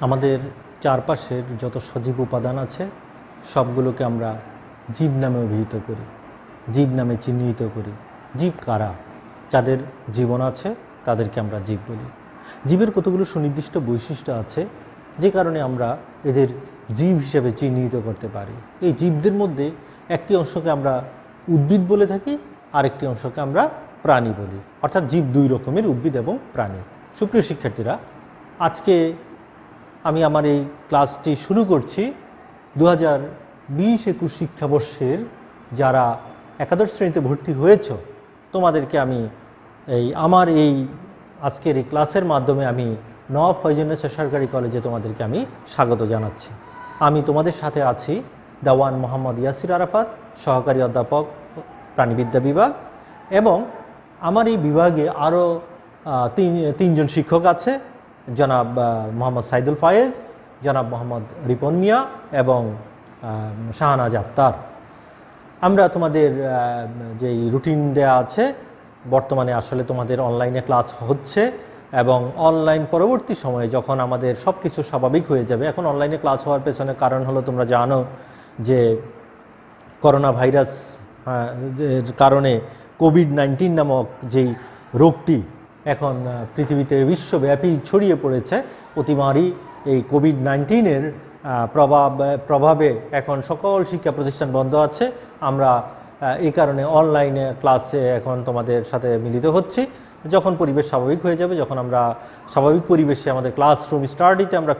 আমাদের চারপাশের যত সজীব উপাদান আছে সবগুলোকে আমরা জীব নামে অভিহিত করি, জীব নামে চিহ্নিত করি। জীব কারা? যাদের জীবন আছে তাদেরকে আমরা জীব বলি। জীবের কতগুলো সুনির্দিষ্ট বৈশিষ্ট্য আছে যে কারণে আমরা এদের জীব হিসেবে চিহ্নিত করতে পারি। এই জীবদের মধ্যে একটি অংশকে আমরা উদ্ভিদ বলে থাকি, আরেকটি অংশকে আমরা প্রাণী বলি। অর্থাৎ জীব দুই রকমের, উদ্ভিদ এবং প্রাণী। সুপ্রিয় শিক্ষার্থীরা, আজকে আমি আমার এই ক্লাসটি শুরু করছি 2020-21 শিক্ষাবর্ষের যারা একাদশ শ্রেণীতে ভর্তি হয়েছ তোমাদেরকে আমি আমার এই আজকের এই ক্লাসের মাধ্যমে আমি নওয়াব ফয়জুন্নেছা সরকারি কলেজে তোমাদেরকে আমি স্বাগত জানাচ্ছি। আমি তোমাদের সাথে আছি দেওয়ান মোহাম্মদ ইয়াসির আরাফাত, সহকারী অধ্যাপক, প্রাণীবিদ্যা বিভাগ, এবং আমার এই বিভাগে আরও তিনজন শিক্ষক আছে, জনাব মোহাম্মদ সাইদুল ফায়েজ, জনাব মোহাম্মদ রিপন মিয়া এবং শাহনাজ আক্তার। আমরা তোমাদের যেই রুটিন দেয়া আছে, বর্তমানে আসলে তোমাদের অনলাইনে ক্লাস হচ্ছে এবং অনলাইন পরবর্তী সময়ে যখন আমাদের সব কিছু স্বাভাবিক হয়ে যাবে, এখন অনলাইনে ক্লাস হওয়ার পেছনে কারণ হলো তোমরা জানো যে করোনা ভাইরাস কারণে কোভিড-19 নামক যেই রোগটি এখন পৃথিবীতে বিশ্বব্যাপী ছড়িয়ে পড়েছে। অতিমারী এই কোভিড-19-এর প্রভাবে এখন সকল শিক্ষা প্রতিষ্ঠান বন্ধ আছে। আমরা এই কারণে অনলাইনে ক্লাসে এখন তোমাদের সাথে মিলিত হচ্ছি। যখন পরিবেশ স্বাভাবিক হয়ে যাবে, যখন আমরা স্বাভাবিক পরিবেশে আমাদের ক্লাসরুম স্টাডিতে আমরা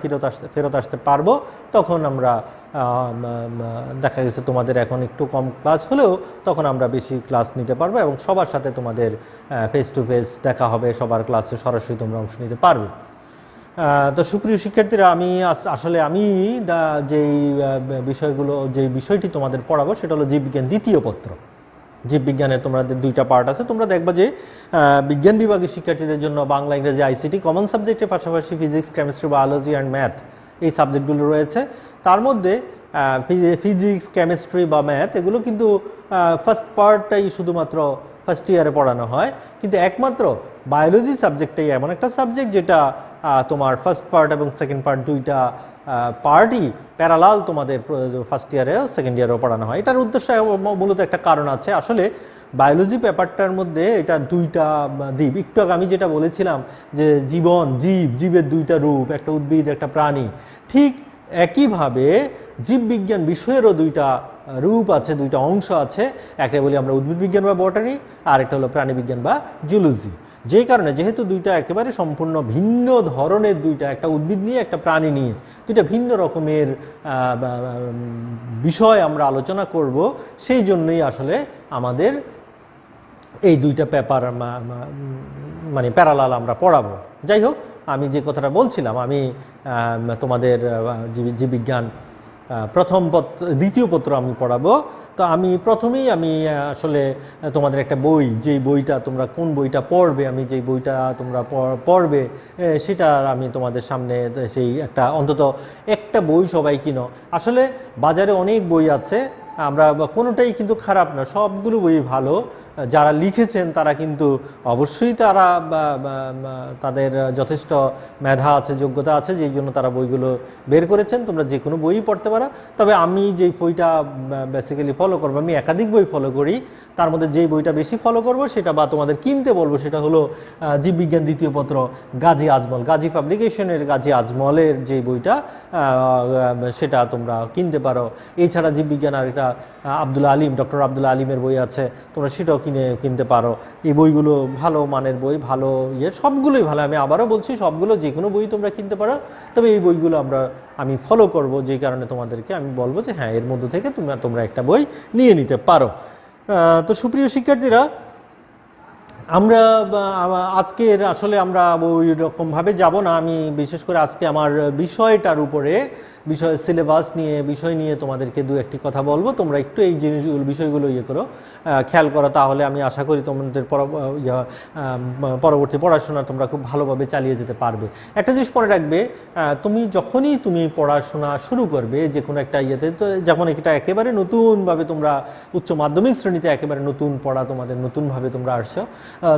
ফেরত আসতে পারবো, তখন আমরা দেখা গেছে তোমাদের এখন একটু কম ক্লাস হলেও তখন আমরা বেশি ক্লাস নিতে পারবো এবং সবার সাথে তোমাদের ফেস টু ফেস দেখা হবে, সবার ক্লাসে সরাসরি তোমরা অংশ নিতে পারবে। তো সুপ্রিয় শিক্ষার্থীরা, আমি যেই বিষয়টি তোমাদের পড়াবো সেটা হলো জীববিজ্ঞান দ্বিতীয় পত্র। জীববিজ্ঞানের তোমাদের দুইটা পার্ট আছে। তোমরা দেখবা যে বিজ্ঞান বিভাগের শিক্ষার্থীদের জন্য বাংলা, ইংরেজি, আইসিটি কমন সাবজেক্টের পাশাপাশি physics, chemistry, biology and math এই সাবজেক্টগুলো রয়েছে। তার মধ্যে ফিজিক্স, কেমিস্ট্রি বা ম্যাথ এগুলো কিন্তু ফার্স্ট পার্টটাই শুধুমাত্র ফার্স্ট ইয়ারে পড়ানো হয়, কিন্তু একমাত্র বায়োলজি সাবজেক্টটাই এমন একটা সাবজেক্ট যেটা তোমার ফার্স্ট পার্ট এবং সেকেন্ড পার্ট দুইটা পার্টই প্যারালাল তোমাদের ফার্স্ট ইয়ারেও সেকেন্ড ইয়ারেও পড়ানো হয়। এটার উদ্দেশ্য মূলত একটা কারণ আছে। আসলে বায়োলজি পেপারটার মধ্যে এটা দুইটা দ্বীপ, একটু আগে আমি যেটা বলেছিলাম যে জীবের দুইটা রূপ, একটা উদ্ভিদ, একটা প্রাণী, ঠিক একইভাবে জীববিজ্ঞান বিষয়েরও দুইটা রূপ আছে, দুইটা অংশ আছে। একটা বলি আমরা উদ্ভিদ বিজ্ঞান বা বটানি, আর একটা হলো প্রাণীবিজ্ঞান বা জুলজি। যেই কারণে যেহেতু দুইটা একেবারে সম্পূর্ণ ভিন্ন ধরনের, দুইটা, একটা উদ্ভিদ নিয়ে একটা প্রাণী নিয়ে দুইটা ভিন্ন রকমের বিষয় আমরা আলোচনা করব, সেই জন্যই আসলে আমাদের এই দুইটা পেপার মানে প্যারালাল আমরা পড়াবো। যাই হোক, আমি যে কথাটা বলছিলাম, আমি তোমাদের জীববিজ্ঞান দ্বিতীয় পত্র আমি পড়াবো। তো আমি প্রথমেই আসলে তোমাদের একটা বই, যেই বইটা তোমরা কোন বইটা পড়বে, আমি যেই বইটা তোমরা পড়বে সেটা আমি তোমাদের সামনে সেই অন্তত একটা বই সবাই কিনো। আসলে বাজারে অনেক বই আছে, আমরা কোনোটাই কিন্তু খারাপ না, সবগুলো বই ভালো। যারা লিখেছেন তারা কিন্তু অবশ্যই তাদের যথেষ্ট মেধা আছে, যোগ্যতা আছে, যেই জন্য তারা বইগুলো বের করেছেন। তোমরা যে কোনো বই পড়তে পারো। তবে আমি যেই বইটা বেসিক্যালি ফলো করবো, আমি একাধিক বই ফলো করি, তার মধ্যে যেই বইটা বেশি ফলো করবো সেটা বা তোমাদের কিনতে বলবো সেটা হলো জীববিজ্ঞান দ্বিতীয় পত্র, গাজী আজমল, গাজী পাবলিকেশনের গাজী আজমলের যে বইটা, সেটা তোমরা কিনতে পারো। এছাড়া জীববিজ্ঞান আর একটা ডক্টর আব্দুল আলিমের বই আছে, তোমরা সেটাও কিনতে পারো। এই বইগুলো ভালো মানের বই, ভালো সবগুলোই ভালো। আমি আবারও বলছি, সবগুলো যে কোনো বই তোমরা কিনতে পারো। তবে এই বইগুলো আমি ফলো করব, যেই কারণে তোমাদেরকে আমি বলবো যে হ্যাঁ, এর মধ্য থেকে তোমরা একটা বই নিয়ে নিতে পারো। তো সুপ্রিয় শিক্ষার্থীরা, আমরা আজকের আসলে আমরা ওই রকমভাবে যাব না। আমি বিশেষ করে আজকে আমার বিষয়টার উপরে, সিলেবাস নিয়ে, বিষয় নিয়ে তোমাদেরকে দু একটি কথা বলবো। তোমরা একটু এই বিষয়গুলো খেয়াল করো, তাহলে আমি আশা করি তোমাদের পরবর্তী পড়াশোনা তোমরা খুব ভালোভাবে চালিয়ে যেতে পারবে। একটা জিনিস মনে রাখবে, যখনই তুমি পড়াশোনা শুরু করবে যে কোনো একটা তো যখন এটা একেবারে নতুনভাবে তোমরা উচ্চ মাধ্যমিক শ্রেণীতে একেবারে নতুন পড়া, তোমাদের নতুনভাবে তোমরা আসছো,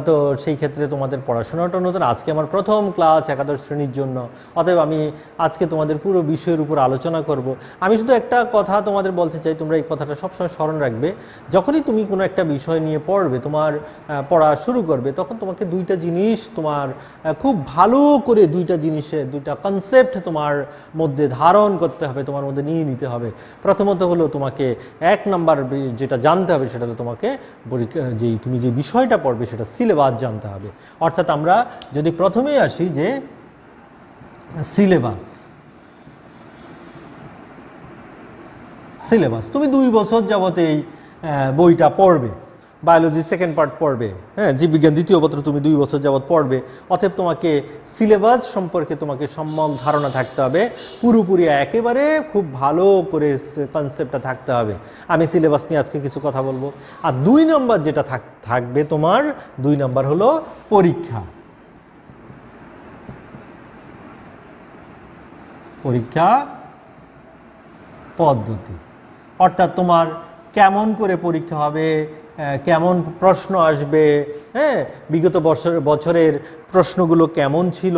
তো সেই ক্ষেত্রে তোমাদের পড়াশোনাটা নতুন। আজকে আমার প্রথম ক্লাস একাদশ শ্রেণীর জন্য, অতএব আমি আজকে তোমাদের পুরো বিষয়ের উপর আলোচনা করব। আমি শুধু একটা কথা তোমাদের বলতে চাই, তোমরা এই কথাটা সবসময় স্মরণ রাখবে। যখনই তুমি কোনো একটা বিষয় নিয়ে পড়বে, তোমার পড়া শুরু করবে, তখন তোমাকে দুইটা জিনিস তোমার খুব ভালো করে দুইটা কনসেপ্ট তোমার মধ্যে ধারণ করতে হবে, তোমার মধ্যে নিয়ে নিতে হবে। প্রথমত হলো তোমাকে 1 নাম্বার যেটা জানতে হবে সেটা হলো তোমাকে তুমি যে বিষয়টা পড়বে সেটা সিলেবাস জানতে হবে। অর্থাৎ আমরা যদি প্রথমেই আসি যে সিলেবাস তুমি 2 বছর যাবত এই বইটা পড়বে, বায়োলজি সেকেন্ড পার্ট পড়বে, হ্যাঁ, জীববিজ্ঞান দ্বিতীয় পত্র তুমি 2 বছর যাবত পড়বে। অতএব তোমাকে সিলেবাস সম্পর্কে তোমাকে সম্যক ধারণা থাকতে হবে, পুরোপুরি একেবারে খুব ভালো করে কনসেপ্টটা থাকতে হবে। আমি সিলেবাস নিয়ে আজকে কিছু কথা বলবো। আর 2 নম্বর যেটা থাকবে তোমার, 2 নম্বর হলো পরীক্ষা পদ্ধতি। অর্থাৎ তোমার কেমন করে পরীক্ষা হবে, কেমন প্রশ্ন আসবে, হ্যাঁ, বিগত বছরের প্রশ্নগুলো কেমন ছিল,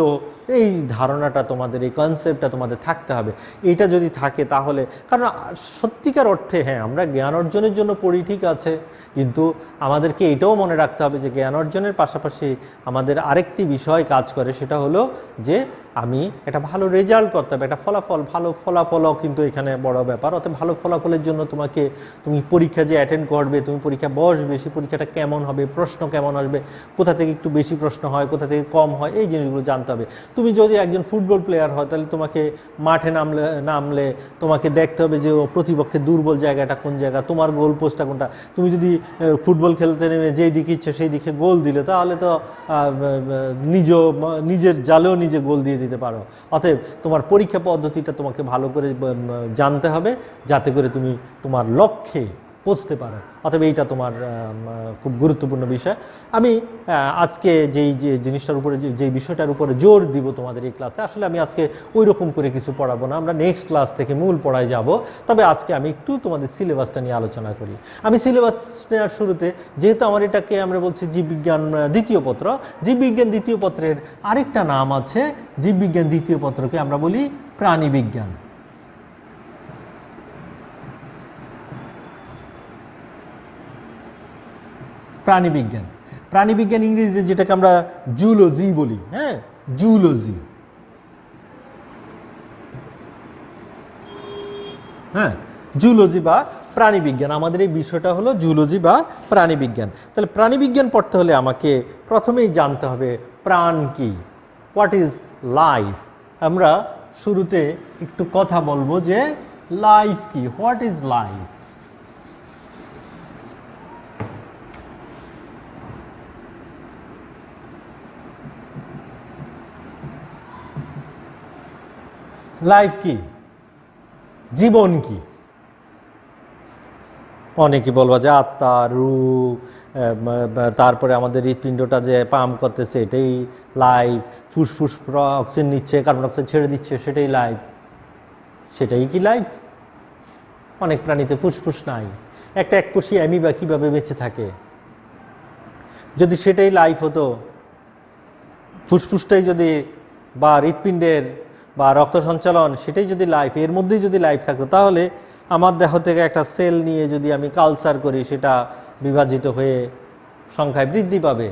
এই ধারণাটা তোমাদের, এই কনসেপ্টটা তোমাদের থাকতে হবে। এটা যদি থাকে তাহলে, কারণ সত্যিকার অর্থে হ্যাঁ আমরা জ্ঞান অর্জনের জন্য পড়ি ঠিক আছে, কিন্তু আমাদেরকে এটাও মনে রাখতে হবে যে জ্ঞান অর্জনের পাশাপাশি আমাদের আরেকটি বিষয় কাজ করে, সেটা হলো যে আমি একটা ভালো রেজাল্ট করতে হবে, একটা ভালো ফলাফলও কিন্তু এখানে বড় ব্যাপার। অর্থাৎ ভালো ফলাফলের জন্য তুমি পরীক্ষা যে অ্যাটেন্ড করবে, তুমি পরীক্ষা বসবে, সেই পরীক্ষাটা কেমন হবে, প্রশ্ন কেমন আসবে, কোথা থেকে একটু বেশি প্রশ্ন হয়, কোথা থেকে কম হয়, এই জিনিসগুলো জানতে হবে। তুমি যদি একজন ফুটবল প্লেয়ার হয়, তাহলে তোমাকে মাঠে নামলে তোমাকে দেখতে হবে যে প্রতিপক্ষের দুর্বল জায়গাটা কোন জায়গা, তোমার গোল পোস্টটা কোনটা। তুমি যদি ফুটবল খেলতে নেমে যেই দিকে ইচ্ছে সেই দিকে গোল দিলে, তাহলে তো নিজের জালেও নিজে গোল দিয়ে দিতে পারো। অতএব তোমার পরীক্ষা পদ্ধতিটা তোমাকে ভালো করে জানতে হবে, যাতে করে তুমি তোমার লক্ষ্যে পৌঁছতে পারো। অতএব এইটা তোমার খুব গুরুত্বপূর্ণ বিষয়। আমি আজকে যে জিনিসটার উপরে, যেই বিষয়টার উপরে জোর দিব তোমাদের এই ক্লাসে, আসলে আমি আজকে ওই রকম করে কিছু পড়াবো না, আমরা নেক্সট ক্লাস থেকে মূল পড়ায় যাব। তবে আজকে আমি একটু তোমাদের সিলেবাসটা নিয়ে আলোচনা করি। আমি সিলেবাস নেওয়ার শুরুতে, যেহেতু আমার এটাকে আমরা বলছি জীববিজ্ঞান দ্বিতীয় পত্র, জীববিজ্ঞান দ্বিতীয় পত্রের আরেকটা নাম আছে, জীববিজ্ঞান দ্বিতীয় পত্রকে আমরা বলি প্রাণীবিজ্ঞান। প্রাণীবিজ্ঞান ইংরেজিতে যেটাকে আমরা জুলজি বলি, হ্যাঁ, জুলজি, হ্যাঁ, জুলজি বা প্রাণীবিজ্ঞান। আমাদের এই বিষয়টা হলো জুলজি বা প্রাণীবিজ্ঞান। তাহলে প্রাণীবিজ্ঞান পড়তে হলে আমাকে প্রথমেই জানতে হবে প্রাণ কি, হোয়াট ইজ লাইফ। আমরা শুরুতে একটু কথা বলবো যে লাইফ কি, হোয়াট ইজ লাইফ। লাইফ কি, জীবন কি। অনেকে বলবা যে আত্মা, রূহ, তারপরে আমাদের হৃৎপিণ্ডটা যে পাম্প করতেছে এটাই লাইফ, ফুসফুস অক্সিজেন নিচ্ছে, কার্বন ডাইঅক্সাইড ছেড়ে দিচ্ছে, সেটাই লাইফ। সেটাই কি লাইফ? অনেক প্রাণীতে ফুসফুস নাই, একটা এককোষী অ্যামিবা কিভাবে বেঁচে থাকে? যদি সেটাই লাইফ হতো, ফুসফুসটাই যদি, বা হৃৎপিণ্ডের বা রক্ত সঞ্চালন সেটাই যদি লাইফ, এর মধ্যেই যদি লাইফ থাকতো, তাহলে আমার দেহ থেকে একটা সেল নিয়ে যদি আমি কালচার করি, সেটা বিভাজিত হয়ে সংখ্যায় বৃদ্ধি পাবে।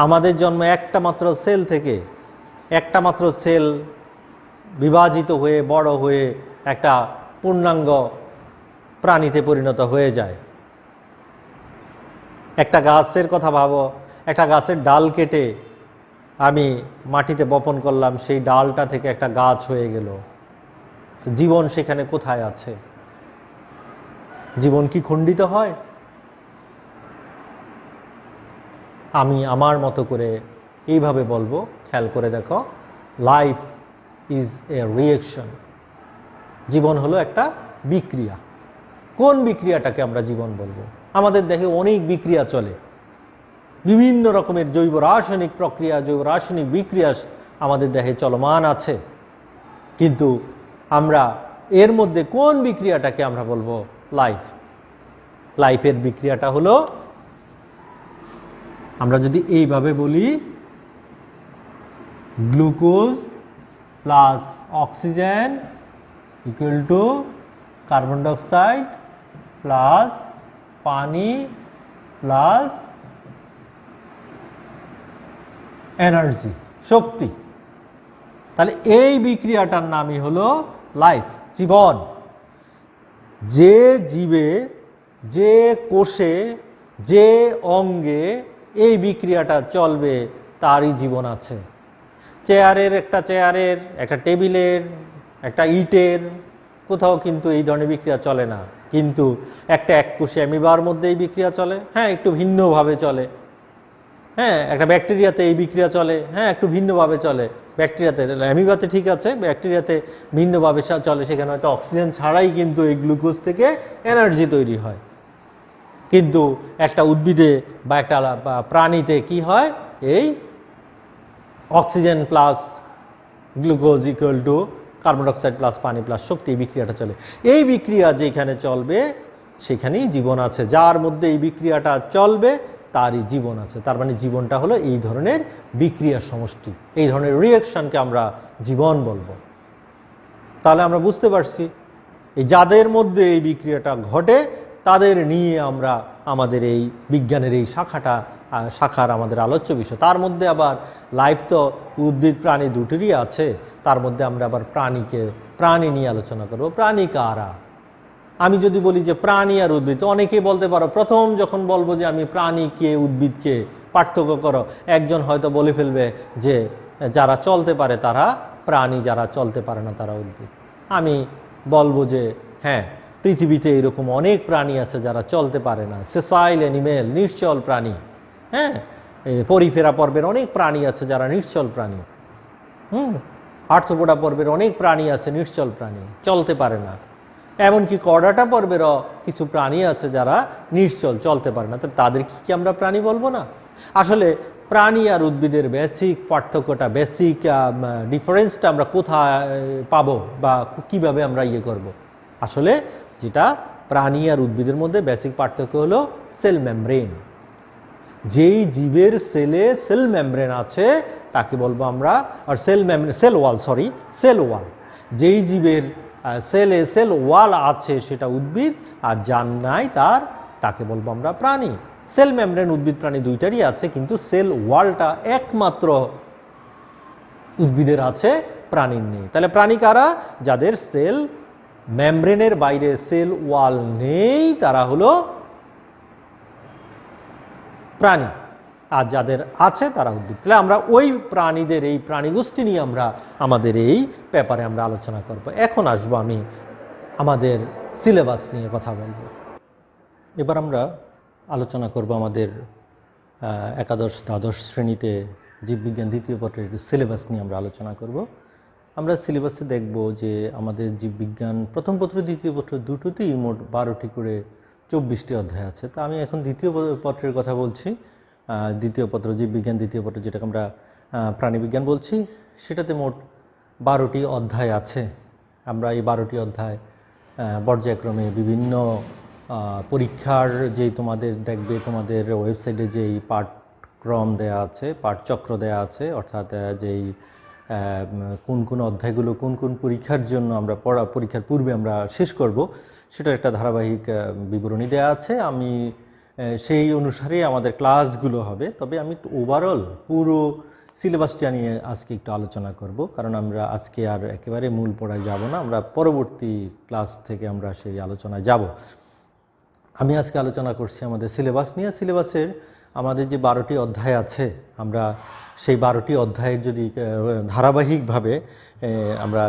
আমাদের জন্ম একটা মাত্র সেল থেকে, একটা মাত্র সেল বিভাজিত হয়ে বড় হয়ে একটা পূর্ণাঙ্গ প্রাণীতে পরিণত হয়ে যায়। একটা গাছের কথা ভাবো, একটা গাছের ডাল কেটে আমি মাটিতে বপন করলাম, সেই ডালটা থেকে একটা গাছ হয়ে গেল। জীবন সেখানে কোথায় আছে? জীবন কি খণ্ডিত হয়? আমি আমার মতো করে এইভাবে বলবো, খেয়াল করে দেখো, লাইফ ইজ এ রিঅ্যাকশন। জীবন হলো একটা বিক্রিয়া। কোন বিক্রিয়াটাকে আমরা জীবন বলবো? আমাদের দেহে অনেক বিক্রিয়া চলে, বিভিন্ন রকমের জৈব রাসায়নিক প্রক্রিয়া, জৈব রাসায়নিক বিক্রিয়া আমাদের দেহে চলমান আছে, কিন্তু আমরা এর মধ্যে কোন বিক্রিয়াটাকে আমরা বলবো লাইফ? লাইফের বিক্রিয়াটা হলো আমরা যদি এইভাবে বলি glucose plus oxygen equal to carbon dioxide plus পানি প্লাস এনার্জি, শক্তি, তাহলে এই বিক্রিয়াটার নামই হলো লাইফ, জীবন। যে জীবে, যে কোষে, যে অঙ্গে এই বিক্রিয়াটা চলবে তারই জীবন আছে। একটা টেবিলের, একটা ইটের কোথাও কিন্তু এই ধরনের বিক্রিয়া চলে না, কিন্তু একটা এককোষী অ্যামিবার মধ্যে এই বিক্রিয়া চলে, হ্যাঁ একটু ভিন্নভাবে চলে। হ্যাঁ, একটা ব্যাকটেরিয়াতে এই বিক্রিয়া চলে, হ্যাঁ একটু ভিন্নভাবে চলে। ব্যাকটেরিয়াতে, অ্যামিবাতে ঠিক আছে, ব্যাকটেরিয়াতে ভিন্নভাবে চলে, সেখানে হয়তো অক্সিজেন ছাড়াই কিন্তু এই গ্লুকোজ থেকে এনার্জি তৈরি হয়। কিন্তু একটা উদ্ভিদে বা একটা প্রাণীতে কি হয়, এই oxygen plus glucose equal to carbon dioxide plus পানি প্লাস শক্তি, এই বিক্রিয়াটা চলে। এই বিক্রিয়া যেখানে চলবে সেখানেই জীবন আছে, যার মধ্যে এই বিক্রিয়াটা চলবে তারই জীবন আছে। তার মানে জীবনটা হলো এই ধরনের বিক্রিয়ার সমষ্টি, এই ধরনের রিঅ্যাকশনকে আমরা জীবন বলবো। তাহলে আমরা বুঝতে পারছি এই যাদের মধ্যে এই বিক্রিয়াটা ঘটে তাদের নিয়ে আমরা আমাদের এই বিজ্ঞানের এই শাখার আমাদের আলোচ্য বিষয়। তার মধ্যে আবার লাইফ তো উদ্ভিদ প্রাণী দুটোরই আছে, তার মধ্যে আমরা আবার প্রাণী নিয়ে আলোচনা করব। প্রাণী কারা? আমি যদি বলি যে প্রাণী আর উদ্ভিদ, অনেকেই বলতে পারো, প্রথম যখন বলবো যে আমি প্রাণীকে উদ্ভিদকে পার্থক্য করো, একজন হয়তো বলে ফেলবে যে যারা চলতে পারে তারা প্রাণী, যারা চলতে পারে না তারা উদ্ভিদ। আমি বলবো যে হ্যাঁ, পৃথিবীতে এরকম অনেক প্রাণী আছে যারা চলতে পারে না, সেসাইল অ্যানিমেল, নিশ্চল প্রাণী। হ্যাঁ, পরিফেরা পর্বের অনেক প্রাণী আছে যারা নিশ্চল প্রাণী। আর্থ্রোপোডা পর্বের অনেক প্রাণী আছে নিশ্চল প্রাণী, চলতে পারে না। এমনকি কর্ডাটা পর্বেরও কিছু প্রাণী আছে যারা নিশ্চল, চলতে পারে না। তাদের কি আমরা প্রাণী বলবো না? আসলে প্রাণী আর উদ্ভিদের বেসিক পার্থক্যটা, বেসিক ডিফারেন্সটা আমরা কোথায় পাবো বা কিভাবে আমরা করব? আসলে যেটা প্রাণী আর উদ্ভিদের মধ্যে বেসিক পার্থক্য হলো সেল মেমব্রেন। যেই জীবের সেলে সেল মেমব্রেন আছে তাকে বলবো আমরা, আর সেল ওয়াল। যেই জীবের সেলে সেল ওয়াল আছে সেটা উদ্ভিদ, আর যার নাই তাকে বলবো আমরা প্রাণী। সেল মেমব্রেন উদ্ভিদ প্রাণী দুইটারই আছে, কিন্তু সেল ওয়ালটা একমাত্র উদ্ভিদের আছে, প্রাণীর নেই। তাহলে প্রাণী কারা? যাদের সেল মেমব্রেনের বাইরে সেল ওয়াল নেই তারা হলো প্রাণী, আর যাদের আছে তারা উদ্ভিদ। তাহলে আমরা ওই প্রাণীদের, এই প্রাণীগোষ্ঠী নিয়ে আমরা আমাদের এই পেপারে আমরা আলোচনা করব। এখন আসবো আমি আমাদের সিলেবাস নিয়ে কথা বলবো। এবার আমরা আলোচনা করব আমাদের একাদশ দ্বাদশ শ্রেণীতে জীববিজ্ঞান দ্বিতীয় পত্রের সিলেবাস নিয়ে আমরা আলোচনা করব। আমরা সিলেবাসে দেখব যে আমাদের জীববিজ্ঞান প্রথম পত্র দ্বিতীয় পত্র দুটোতেই মোট 12টি করে 24টি অধ্যায় আছে। তো আমি এখন দ্বিতীয় পত্রের কথা বলছি। দ্বিতীয় পত্র, জীববিজ্ঞান দ্বিতীয় পত্র, যেটাকে আমরা প্রাণীবিজ্ঞান বলছি, সেটাতে মোট 12টি অধ্যায় আছে। আমরা এই 12টি অধ্যায় পর্যায়ক্রমে বিভিন্ন পরীক্ষার যেই তোমাদের দেখবে, তোমাদের ওয়েবসাইটে যেই পাঠক্রম দেয়া আছে, পাঠচক্র দেয়া আছে, অর্থাৎ যেই কোন কোন অধ্যায়গুলো কোন কোন পরীক্ষার জন্য আমরা পরীক্ষার পূর্বে আমরা শেষ করব, সেটার একটা ধারাবাহিক বিবরণী দেয়া আছে। আমি সেই অনুসারে আমাদের ক্লাসগুলো হবে। তবে আমি ওভারঅল পুরো সিলেবাসটা নিয়ে আজকে একটু আলোচনা করব, কারণ আমরা আজকে আর একেবারে মূল পড়ায় যাব না, আমরা পরবর্তী ক্লাস থেকে আমরা সেই আলোচনায় যাব। আমি আজকে আলোচনা করছি আমাদের সিলেবাস নিয়ে। সিলেবাসের আমাদের যে 12টি অধ্যায় আছে, আমরা সেই 12টি অধ্যায়ের যদি ধারাবাহিকভাবে আমরা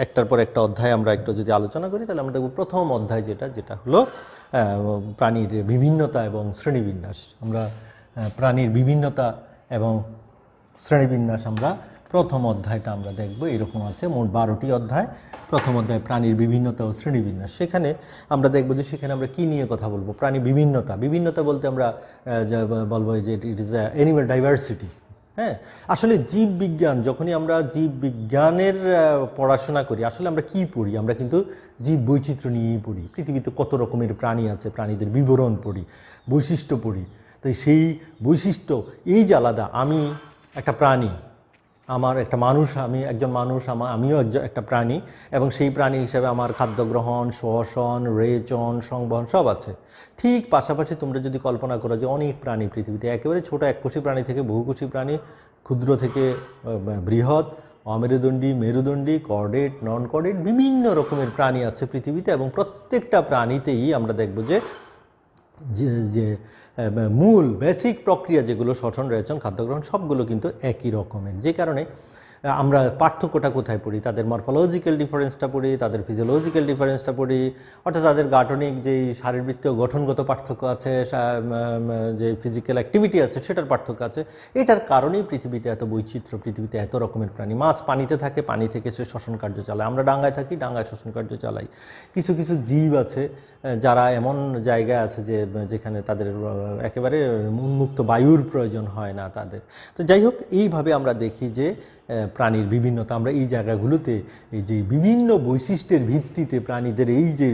একটার পর একটা অধ্যায় আমরা একটু যদি আলোচনা করি, তাহলে আমরা দেখব প্রথম অধ্যায় যেটা হলো প্রাণীর বিভিন্নতা এবং শ্রেণীবিন্যাস। আমরা প্রাণীর বিভিন্নতা এবং শ্রেণীবিন্যাস আমরা প্রথম অধ্যায়টা আমরা দেখব। এরকম আছে মোট 12টি অধ্যায়। প্রথম অধ্যায় প্রাণীর বিভিন্নতা ও শ্রেণীবিন্যাস। সেখানে আমরা দেখব যে সেখানে আমরা কী নিয়ে কথা বলবো। প্রাণী বিভিন্নতা বলতে আমরা বলবো যে ইট ইজ অ্যানিম্যাল ডাইভার্সিটি। হ্যাঁ, আসলে জীববিজ্ঞান, যখনই আমরা জীববিজ্ঞানের পড়াশোনা করি, আসলে আমরা কি পড়ি? আমরা কিন্তু জীব বৈচিত্র্য নিয়েই পড়ি। পৃথিবীতে কত রকমের প্রাণী আছে, প্রাণীদের বিবরণ পড়ি, বৈশিষ্ট্য পড়ি। তো সেই বৈশিষ্ট্য এই যে আলাদা, আমি একটা প্রাণী, আমার একটা মানুষ, আমি একজন মানুষ, আমিও একটা প্রাণী, এবং সেই প্রাণী হিসেবে আমার খাদ্য গ্রহণ, শ্বসন, রেচন, সংবহন সব আছে। ঠিক পাশাপাশি তোমরা যদি কল্পনা করো যে অনেক প্রাণী পৃথিবীতে, একেবারে ছোট এককোষী প্রাণী থেকে বহুকোষী প্রাণী, ক্ষুদ্র থেকে বৃহৎ, অমেরুদণ্ডী, মেরুদণ্ডী, কর্ডেট, নন কর্ডেট, বিভিন্ন রকমের প্রাণী আছে পৃথিবীতে, এবং প্রত্যেকটা প্রাণীতেই আমরা দেখব যে যে মূল বেসিক প্রক্রিয়া যেগুলো শ্বসন, রেচন, খাদ্যগ্রহণ সবগুলো কিন্তু একই রকমের। যে কারণে আমরা পার্থক্যটা কোথায় পড়ি, তাদের মরফোলজিক্যাল ডিফারেন্সটা পড়ি, তাদের ফিজিওলজিক্যাল ডিফারেন্সটা পড়ি, অর্থাৎ তাদের গাঠনিক যেই শারীরবৃত্তীয় গঠনগত পার্থক্য আছে, যে ফিজিক্যাল অ্যাক্টিভিটি আছে সেটার পার্থক্য আছে। এটার কারণেই পৃথিবীতে এত বৈচিত্র্য, পৃথিবীতে এত রকমের প্রাণী। মাছ পানিতে থাকে, পানি থেকে সে শ্বসন কার্য চালায়। আমরা ডাঙায় থাকি, ডাঙায় শ্বসন কার্য চালাই। কিছু কিছু জীব আছে যারা এমন জায়গায় আছে যেখানে তাদের একেবারে উন্মুক্ত বায়ুর প্রয়োজন হয় না তাদের। তো যাই হোক, এইভাবে আমরা দেখি যে প্রাণীর বিভিন্নতা, আমরা এই জায়গাগুলোতে এই যে বিভিন্ন বৈশিষ্ট্যের ভিত্তিতে প্রাণীদের এই যে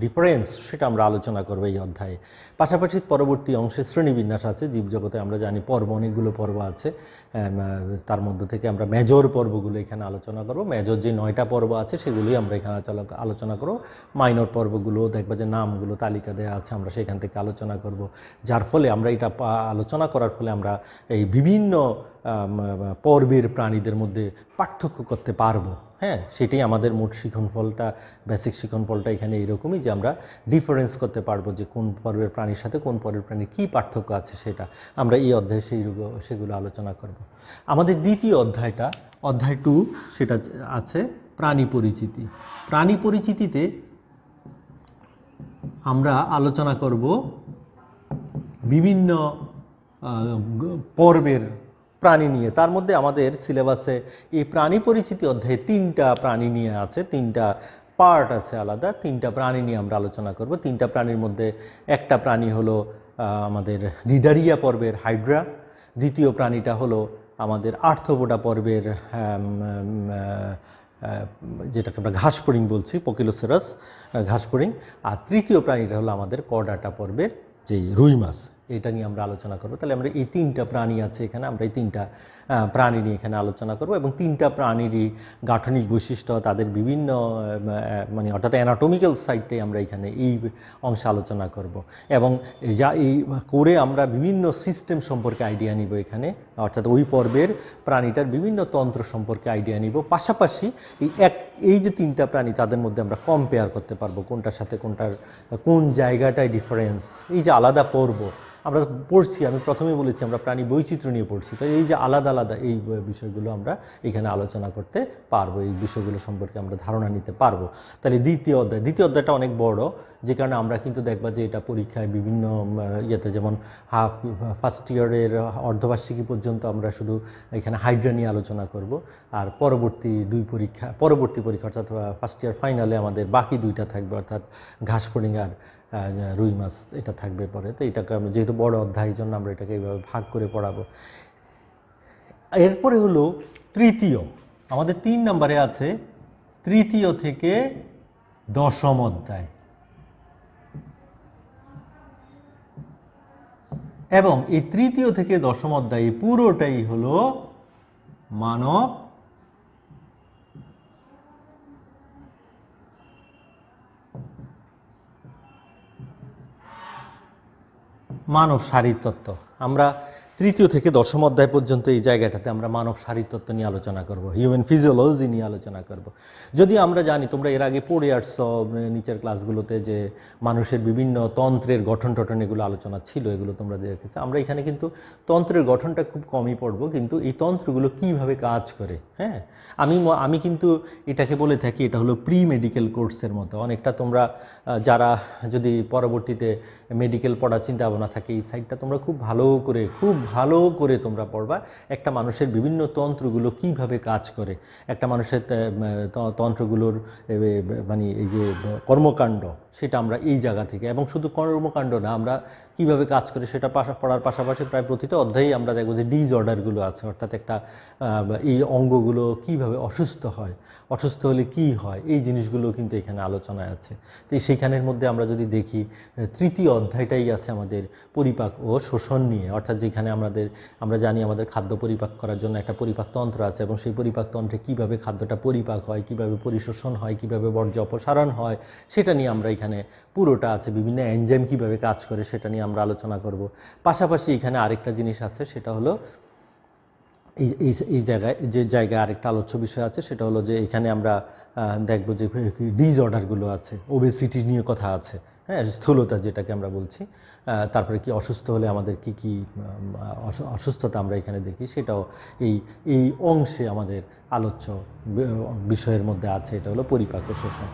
ডিফারেন্স, সেটা আমরা আলোচনা করবো এই অধ্যায়ে। পাশাপাশি পরবর্তী অংশে শ্রেণীবিন্যাস আছে। জীবজগতে আমরা জানি পর্ব, অনেকগুলো পর্ব আছে, তার মধ্য থেকে আমরা মেজর পর্বগুলো এখানে আলোচনা করব। মেজর যে 9টা পর্ব আছে সেগুলোই আমরা এখানে আলোচনা করব। মাইনর পর্বগুলো দেখবা যে নামগুলো তালিকা দেওয়া আছে, আমরা সেখান থেকে আলোচনা করব। যার ফলে আমরা এটা আলোচনা করার ফলে আমরা এই বিভিন্ন পর্বের প্রাণীদের মধ্যে পার্থক্য করতে পারবো। হ্যাঁ, সেটাই আমাদের মোট শিক্ষণফলটা, বেসিক শিক্ষণফলটা এখানে এইরকমই যে আমরা ডিফারেন্স করতে পারবো যে কোন পর্বের প্রাণীর সাথে কোন পর্বের প্রাণীর কী পার্থক্য আছে, সেটা আমরা এই অধ্যায়ে সেগুলো আলোচনা করব। আমাদের দ্বিতীয় অধ্যায়টা, অধ্যায় 2, সেটা আছে প্রাণী পরিচিতি। প্রাণী পরিচিতিতে আমরা আলোচনা করব বিভিন্ন পর্বের প্রাণী নিয়ে। তার মধ্যে আমাদের সিলেবাসে এই প্রাণী পরিচিতি অধ্যায়ে 3টা প্রাণী নিয়ে আছে, 3টা পার্ট আছে আলাদা। 3টা প্রাণী নিয়ে আমরা আলোচনা করব। 3টা প্রাণীর মধ্যে একটা প্রাণী হলো আমাদের নিডারিয়া পর্বের হাইড্রা, দ্বিতীয় প্রাণীটা হলো আমাদের আর্থ্রোপোডা পর্বের যেটাকে আমরা ঘাসফড়িং বলছি, পকিলোসেরাস ঘাসফড়িং, আর তৃতীয় প্রাণীটা হলো আমাদের কর্ডাটা পর্বের যেই রুই মাছ। এটা নিয়ে আমরা আলোচনা করব। তাহলে আমরা এই 3টা প্রাণী আছে এখানে, আমরা এই 3টা প্রাণী নিয়ে এখানে আলোচনা করব, এবং 3টা প্রাণীরই গাঠনিক বৈশিষ্ট্য, তাদের বিভিন্ন মানে অর্থাৎ অ্যানাটমিক্যাল সাইডটাই আমরা এখানে এই অংশে আলোচনা করব। এবং এই করে আমরা বিভিন্ন সিস্টেম সম্পর্কে আইডিয়া নিব এখানে, অর্থাৎ ওই পর্বের প্রাণীটার বিভিন্ন তন্ত্র সম্পর্কে আইডিয়া নিব। পাশাপাশি এই যে 3টা প্রাণী, তাদের মধ্যে আমরা কম্পেয়ার করতে পারবো কোনটার সাথে কোনটার কোন জায়গাটায় ডিফারেন্স। এই যে আলাদা পর্ব আমরা পড়ছি, আমি প্রথমেই বলেছি আমরা প্রাণী বৈচিত্র্য নিয়ে পড়ছি, তাই এই যে আলাদা আলাদা এই বিষয়গুলো আমরা এখানে আলোচনা করতে পারবো, এই বিষয়গুলো সম্পর্কে আমরা ধারণা নিতে পারবো। তাহলে দ্বিতীয় অধ্যায়টা অনেক বড়, যে কারণে আমরা কিন্তু দেখবা যে এটা পরীক্ষায় বিভিন্ন ইয়েতে, যেমন ফার্স্ট ইয়ারের অর্ধবার্ষিকী পর্যন্ত আমরা শুধু এখানে হাইড্রা নিয়ে আলোচনা করব, আর পরবর্তী পরীক্ষা অর্থাৎ ফার্স্ট ইয়ার ফাইনালে আমাদের বাকি 2টা থাকবে, অর্থাৎ ঘাসফড়িং আর রুই মাছ, এটা থাকবে পরে। তো এটাকে আমরা যেহেতু বড় অধ্যায়, জন্য আমরা এটাকে এইভাবে ভাগ করে পড়াবো। এরপরে হলো তৃতীয়, আমাদের 3 নম্বরে আছে তৃতীয় থেকে 10ম অধ্যায়, এবং এই তৃতীয় থেকে 10ম অধ্যায় পুরোটাই হলো মানব শারীরতত্ত্ব। আমরা তৃতীয় থেকে 10ম অধ্যায় পর্যন্ত এই জায়গাটাতে আমরা মানব শারীরতত্ত্ব নিয়ে আলোচনা করব, হিউম্যান ফিজিওলজি নিয়ে আলোচনা করব। যদি আমরা জানি, তোমরা এর আগে পড়ে আসছো নিচের ক্লাসগুলোতে, যে মানুষের বিভিন্ন তন্ত্রের গঠন টঠন এগুলো আলোচনা ছিল, এগুলো তোমরা দেখেছো। আমরা এখানে কিন্তু তন্ত্রের গঠনটা খুব কমই পড়বো, কিন্তু এই তন্ত্রগুলো কিভাবে কাজ করে। হ্যাঁ, আমি কিন্তু এটাকে বলে থাকি, এটা হলো প্রি মেডিকেল কোর্সের মতো। অনেকটা তোমরা যারা যদি পরবর্তীতে মেডিকেল পড়ার চিন্তা ভাবনা থাকে, এই সাইডটা তোমরা খুব ভালো করে তোমরা পড়বা একটা মানুষের বিভিন্ন তন্ত্রগুলো কিভাবে কাজ করে, একটা মানুষের তন্ত্রগুলোর মানে এই যে কর্মকাণ্ড সেটা আমরা এই জায়গা থেকে, এবং শুধু কর্মকাণ্ড না, আমরা কিভাবে কাজ করে সেটা পড়ার পাশাপাশি প্রায় প্রতিটা অধ্যায়েই আমরা দেখব যে ডিসঅর্ডারগুলো আছে, অর্থাৎ একটা এই অঙ্গগুলো কিভাবে অসুস্থ হয়, অসুস্থ হলে কি হয়, এই জিনিসগুলো কিন্তু এখানে আলোচনায় আছে। তো সেইখানের মধ্যে আমরা যদি দেখি তৃতীয় অধ্যায়টাই আছে আমাদের পরিপাক ও শোষণ নিয়ে, অর্থাৎ যেখানে আমরা জানি আমাদের খাদ্য পরিপাক করার জন্য একটা পরিপাকতন্ত্র আছে, এবং সেই পরিপাকতন্ত্রে কীভাবে খাদ্যটা পরিপাক হয়, কীভাবে পরিশোষণ হয়, কীভাবে বর্জ্য অপসারণ হয়, সেটা নিয়ে আমরা এখানে পুরোটা আছে। বিভিন্ন এনজাইম কীভাবে কাজ করে সেটা নিয়ে আমরা আলোচনা করব। পাশাপাশি এখানে আরেকটা জিনিস আছে, সেটা হলো এই জায়গায় আরেকটা আলোচ্য বিষয় আছে, সেটা হলো যে এখানে আমরা দেখব যে ডিসঅর্ডারগুলো আছে, ওবেসিটি নিয়ে কথা আছে, হ্যাঁ, স্থূলতা যেটাকে আমরা বলছি। তারপরে কি অসুস্থ হলে আমাদের কি কি অসুস্থতা আমরা এখানে দেখি, সেটাও এই অংশে আমাদের আলোচ্য বিষয়ের মধ্যে আছে। এটা হলো পরিপাক ও শোষণ।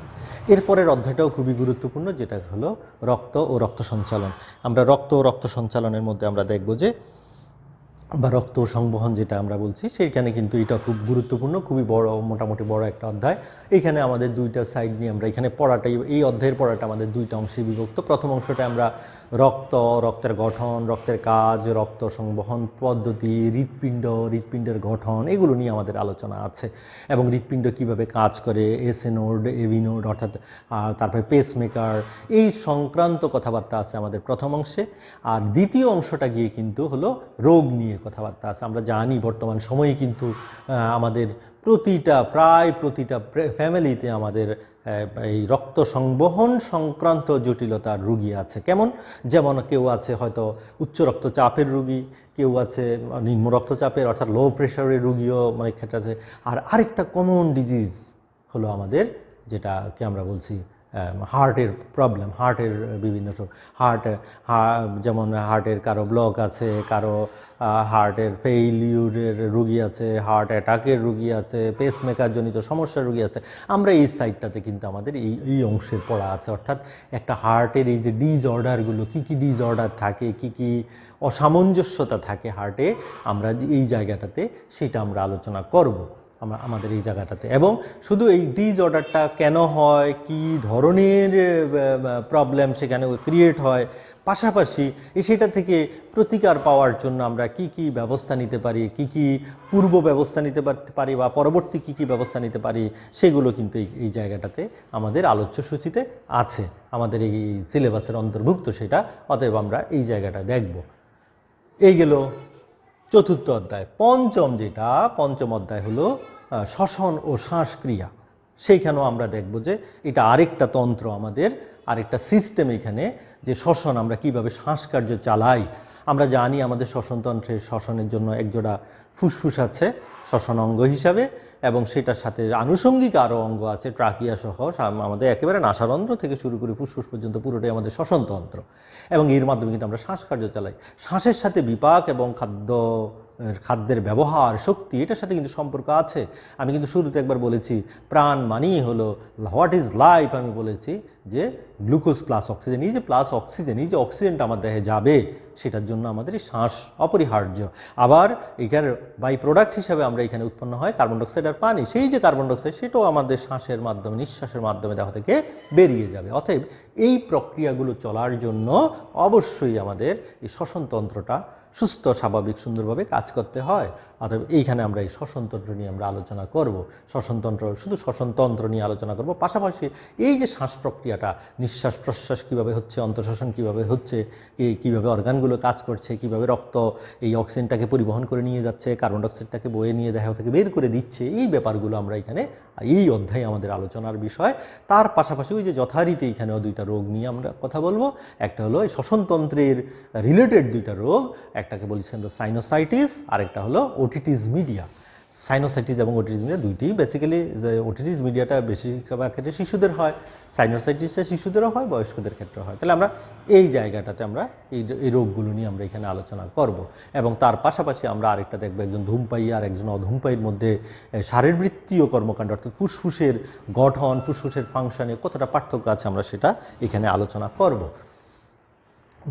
এরপরের অধ্যায়টাও খুবই গুরুত্বপূর্ণ, যেটা হলো রক্ত ও রক্ত সঞ্চালন। আমরা রক্ত ও রক্ত সঞ্চালনের মধ্যে আমরা দেখব যে, বা রক্ত সংবহন যেটা আমরা বলছি, সেইখানে কিন্তু এটা খুব গুরুত্বপূর্ণ, খুবই বড়, মোটামুটি বড় একটা অধ্যায়। এইখানে আমাদের দুইটা সাইড নিয়ে আমরা এখানে পড়াটাই, এই অধ্যায়ের পড়াটা আমাদের দুইটা অংশে বিভক্ত। প্রথম অংশটা আমরা রক্তের গঠন, রক্তের কাজ, রক্ত সংবহন পদ্ধতি, হৃৎপিণ্ডের গঠন, এগুলো নিয়ে আমাদের আলোচনা আছে, এবং হৃৎপিণ্ড কীভাবে কাজ করে, এসএ নোড, এভি নোড, অর্থাৎ তারপরে পেসমেকার, এই সংক্রান্ত কথাবার্তা আছে আমাদের প্রথম অংশে। আর দ্বিতীয় অংশটা গিয়ে কিন্তু হলো রোগ নিয়ে কথাবার্তা আছে। আমরা জানি বর্তমান সময়ে কিন্তু আমাদের প্রায় প্রতিটা ফ্যামিলিতে আমাদের এই রক্ত সংবহন সংক্রান্ত জটিলতার রোগী আছে। যেমন কেউ আছে হয়তো উচ্চ রক্তচাপের রোগী, কেউ আছে নিম্ন রক্তচাপের অর্থাৎ লো প্রেশারের রোগীও অনেক ক্ষেত্রে আছে। আর আরেকটা কমন ডিজিজ হলো আমাদের, যেটাকে আমরা বলছি হার্টের প্রবলেম, হার্টের বিভিন্ন যেমন হার্টের কারো ব্লক আছে, কারো হার্টের ফেইলিউরের রোগী আছে, হার্ট অ্যাটাকের রোগী আছে, পেসমেকার জনিত সমস্যার রোগী আছে। আমরা এই সাইডটাতে কিন্তু আমাদের এই অংশের পড়া আছে, অর্থাৎ একটা হার্টের এই যে ডিসঅর্ডারগুলো, কী কী ডিসঅর্ডার থাকে, কী কী অসামঞ্জস্যতা থাকে হার্টে, আমরা এই জায়গাটাতে সেটা আমরা আলোচনা করব আমাদের এই জায়গাটাতে। এবং শুধু এই ডিসঅর্ডারটা কেন হয়, কি ধরনের প্রবলেম সেখানে ক্রিয়েট হয়, পাশাপাশি সেটা থেকে প্রতিকার পাওয়ার জন্য আমরা কি কি ব্যবস্থা নিতে পারি, কি কি পূর্ব ব্যবস্থা নিতে পারি, বা পরবর্তী কি কি ব্যবস্থা নিতে পারি, সেগুলো কিন্তু এই জায়গাটাতে আমাদের আলোচ্য সূচিতে আছে, আমাদের এই সিলেবাসের অন্তর্ভুক্ত সেটা। অতএব আমরা এই জায়গাটা দেখব। এই গেল চতুর্থ অধ্যায়। পঞ্চম অধ্যায় হলো শ্বসন ও শ্বাসক্রিয়া। সেইখানেও আমরা দেখব যে এটা আরেকটা তন্ত্র, আমাদের আরেকটা সিস্টেম এখানে, যে শ্বসন আমরা কিভাবে শ্বাসকার্য চালাই। আমরা জানি আমাদের শ্বসনতন্ত্রের শ্বসনের জন্য একজোড়া ফুসফুস আছে শ্বসন অঙ্গ হিসাবে, এবং সেটার সাথে আনুষঙ্গিক আরও অঙ্গ আছে, ট্রাকিয়া সহ আমাদের একেবারে নাসারন্ধ্র থেকে শুরু করে ফুসফুস পর্যন্ত পুরোটাই আমাদের শ্বসনতন্ত্র, এবং এর মাধ্যমে কিন্তু আমরা শ্বাসকার্য চালাই। শ্বাসের সাথে বিপাক এবং খাদ্যের ব্যবহার, শক্তি, এটার সাথে কিন্তু সম্পর্ক আছে। আমি কিন্তু শুরুতে একবার বলেছি প্রাণ মানেই হলো হোয়াট ইজ লাইফ। আমি বলেছি যে গ্লুকোজ প্লাস অক্সিজেন, এই যে প্লাস অক্সিজেন, এই যে অক্সিজেনটা আমার দেহে যাবে, সেটার জন্য আমাদের এই শ্বাস অপরিহার্য। আবার এখানে বাই প্রোডাক্ট হিসাবে আমরা এখানে উৎপন্ন হয় কার্বন ডাইঅক্সাইড আর পানি। সেই যে কার্বন ডাইঅক্সাইড, সেটাও আমাদের শ্বাসের মাধ্যমে, নিঃশ্বাসের মাধ্যমে দেহ থেকে বেরিয়ে যাবে। অতএব এই প্রক্রিয়াগুলো চলার জন্য অবশ্যই আমাদের এই শ্বসনতন্ত্রটা সুস্থ, স্বাভাবিক, সুন্দরভাবে কাজ করতে হয়। অতএব এইখানে আমরা এই শ্বসনতন্ত্র নিয়ে আমরা আলোচনা করব। শুধু শ্বসনতন্ত্র নিয়ে আলোচনা করব। পাশাপাশি এই যে শ্বাস প্রক্রিয়াটা, নিঃশ্বাস প্রশ্বাস কীভাবে হচ্ছে, অন্তঃশ্বাসন কীভাবে হচ্ছে, কীভাবে অর্গানগুলো কাজ করছে, কীভাবে রক্ত এই অক্সিজেনটাকে পরিবহন করে নিয়ে যাচ্ছে, কার্বন ডাইঅক্সাইডটাকে বয়ে নিয়ে দেহ থেকে বের করে দিচ্ছে, এই ব্যাপারগুলো আমরা এখানে এই অধ্যায়ে আমাদের আলোচনার বিষয়। তার পাশাপাশি ওই যে যথারীতি এখানেও দুইটা রোগ নিয়ে আমরা কথা বলবো। একটা হলো এই শ্বসনতন্ত্রের রিলেটেড দুইটা রোগ, একটাকে বলছি আমরা সাইনোসাইটিস, আরেকটা হলো ওটিটিস মিডিয়া। সাইনোসাইটিস এবং ওটিটিস মিডিয়া দুইটি বেসিক্যালি, ওটিটিস মিডিয়াটা বেশিরভাগ ক্ষেত্রে শিশুদের হয়, সাইনোসাইটিসটা শিশুদেরও হয়, বয়স্কদের ক্ষেত্রে হয়। তাহলে আমরা এই জায়গাটাতে আমরা এই রোগগুলো নিয়ে আমরা এখানে আলোচনা করব। এবং তার পাশাপাশি আমরা আরেকটা দেখবো, একজন ধূমপায়ী আর একজন অধূমপায়ীর মধ্যে শারীরবৃত্তীয় কর্মকাণ্ড, অর্থাৎ ফুসফুসের গঠন, ফুসফুসের ফাংশনে কতটা পার্থক্য আছে, আমরা সেটা এখানে আলোচনা করব।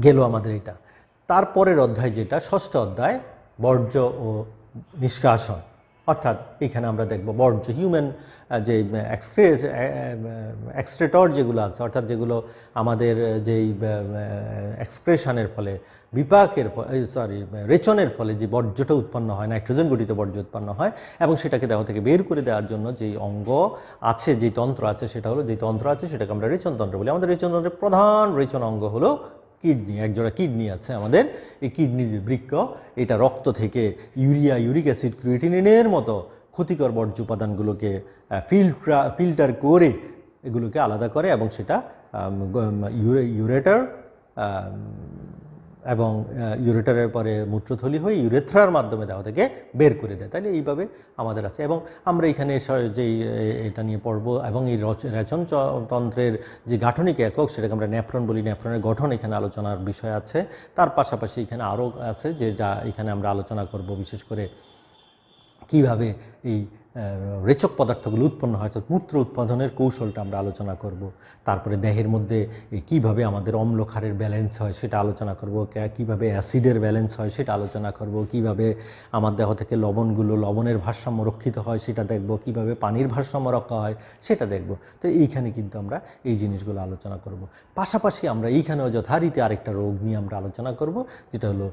গেল আমাদের এটা। তারপরের অধ্যায় যেটা ষষ্ঠ অধ্যায়, বর্জ্য ও নিষ্কাশন, অর্থাৎ এখানে আমরা দেখব বর্জ্য, হিউম্যান যে এক্সক্রেটর যেগুলো আছে, অর্থাৎ যেগুলো আমাদের যেই এক্সক্রেশনের ফলে, বিপাকের রেচনের ফলে যে বর্জ্যটা উৎপন্ন হয়, নাইট্রোজেন গঠিত বর্জ্য উৎপন্ন হয়, এবং সেটাকে দেহ থেকে বের করে দেওয়ার জন্য যেই অঙ্গ আছে, যেই তন্ত্র আছে, সেটা হলো যেই তন্ত্র আছে সেটাকে আমরা রেচনতন্ত্র বলি। আমাদের রেচনতন্ত্রের প্রধান রেচন অঙ্গ হলো কিডনি। একজোড়া কিডনি আছে আমাদের। এই কিডনি বৃক্ক, এটা রক্ত থেকে ইউরিয়া, ইউরিক অ্যাসিড, ক্রিয়েটিনিনের মতো ক্ষতিকর বর্জ্য উপাদানগুলোকে ফিল্টার করে এগুলোকে আলাদা করে, এবং সেটা ইউরেটার এবং ইউরেটারের পরে মূত্রথলি হয়ে ইউরেথ্রার মাধ্যমে দেহ থেকে বের করে দেয়। তাহলে এইভাবে আমাদের আছে, এবং আমরা এখানে যেই এটা নিয়ে পড়ব, এবং এই রেচন তন্ত্রের যে গাঠনিক একক সেটাকে আমরা ন্যাফ্রন বলি। ন্যাফ্রনের গঠন এখানে আলোচনার বিষয় আছে। তার পাশাপাশি এখানে আরও আছে যে যা এখানে আমরা আলোচনা করব, বিশেষ করে কিভাবে এই রেচক পদার্থগুলো উৎপন্ন হয়, অর্থাৎ মূত্র উৎপাদনের কৌশলটা আমরা আলোচনা করব। তারপরে দেহের মধ্যে কিভাবে আমাদের অম্ল ক্ষারের ব্যালেন্স হয় সেটা আলোচনা করব, কিভাবে অ্যাসিডের ব্যালেন্স হয় সেটা আলোচনা করব, কিভাবে আমার দেহ থেকে লবণের ভারসাম্য রক্ষিত হয় সেটা দেখব, কিভাবে পানির ভারসাম্য রক্ষা হয় সেটা দেখব। তো এইখানে কিন্তু আমরা এই জিনিসগুলো আলোচনা করব। পাশাপাশি আমরা এইখানেও যথারীতি আরেকটা রোগ নিয়ে আমরা আলোচনা করব, যেটা হলো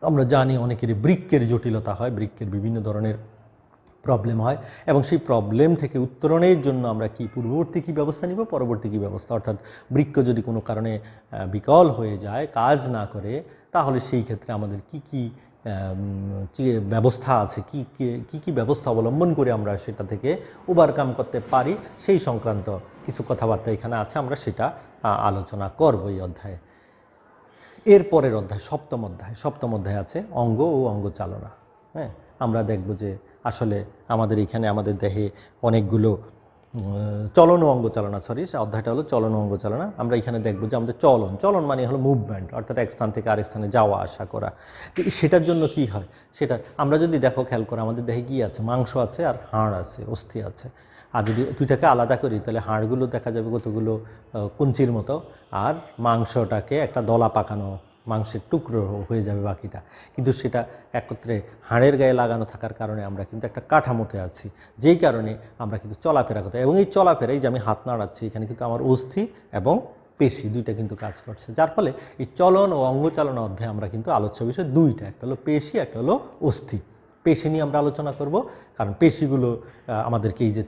আমরা জানি অনেকেরই বৃক্কের জটিলতা হয়, বৃক্কের বিভিন্ন ধরনের প্রবলেম হয়, এবং সেই প্রবলেম থেকে উত্তরণের জন্য আমরা পূর্ববর্তী কী ব্যবস্থা নিব, পরবর্তী কী ব্যবস্থা, অর্থাৎ বৃক্ক যদি কোনো কারণে বিকল হয়ে যায়, কাজ না করে, তাহলে সেই ক্ষেত্রে আমাদের কি ব্যবস্থা আছে, কি ব্যবস্থা অবলম্বন করে আমরা সেটা থেকে ওভারকাম করতে পারি, সেই সংক্রান্ত কিছু কথাবার্তা এখানে আছে। আমরা সেটা আলোচনা করব এই অধ্যায়ে। এরপরের অধ্যায় সপ্তম অধ্যায় আছে অঙ্গ ও অঙ্গচালনা। হ্যাঁ, আমরা দেখব যে আসলে আমাদের এখানে আমাদের দেহে অনেকগুলো চলন ও অঙ্গচালনা, অধ্যায়টা হলো চলন ও অঙ্গচালনা। আমরা এখানে দেখব যে আমাদের চলন মানে হলো মুভমেন্ট, অর্থাৎ এক স্থান থেকে আরেক স্থানে যাওয়া আসা করা। তো সেটার জন্য কি হয় সেটা আমরা যদি খেয়াল করে, আমাদের দেহে কি আছে, মাংস আছে আর হাড় আছে, অস্থি আছে। আর যদি দুইটাকে আলাদা করি তাহলে হাড়গুলো দেখা যাবে কতগুলো কঞ্চির মতো, আর মাংসটাকে একটা দলা পাকানো মাংসের টুকরো হয়ে যাবে বাকিটা। কিন্তু সেটা একত্রে হাড়ের গায়ে লাগানো থাকার কারণে আমরা কিন্তু একটা কাঠামোতে আছি, যেই কারণে আমরা কিন্তু চলাফেরা করতে, এবং এই চলাফেরা, এই যে আমি হাত নাড়াচ্ছি, এখানে কিন্তু আমার অস্থি এবং পেশি দুইটা কিন্তু কাজ করছে, যার ফলে এই চলন ও অঙ্গচালনা অধ্যায়ে আমরা কিন্তু আলোচ্য বিষয় দুইটা, একটা হলো পেশি, একটা হলো অস্থি। পেশি নিয়ে আমরা আলোচনা করব, কারণ পেশিগুলো আমাদেরকে এই যে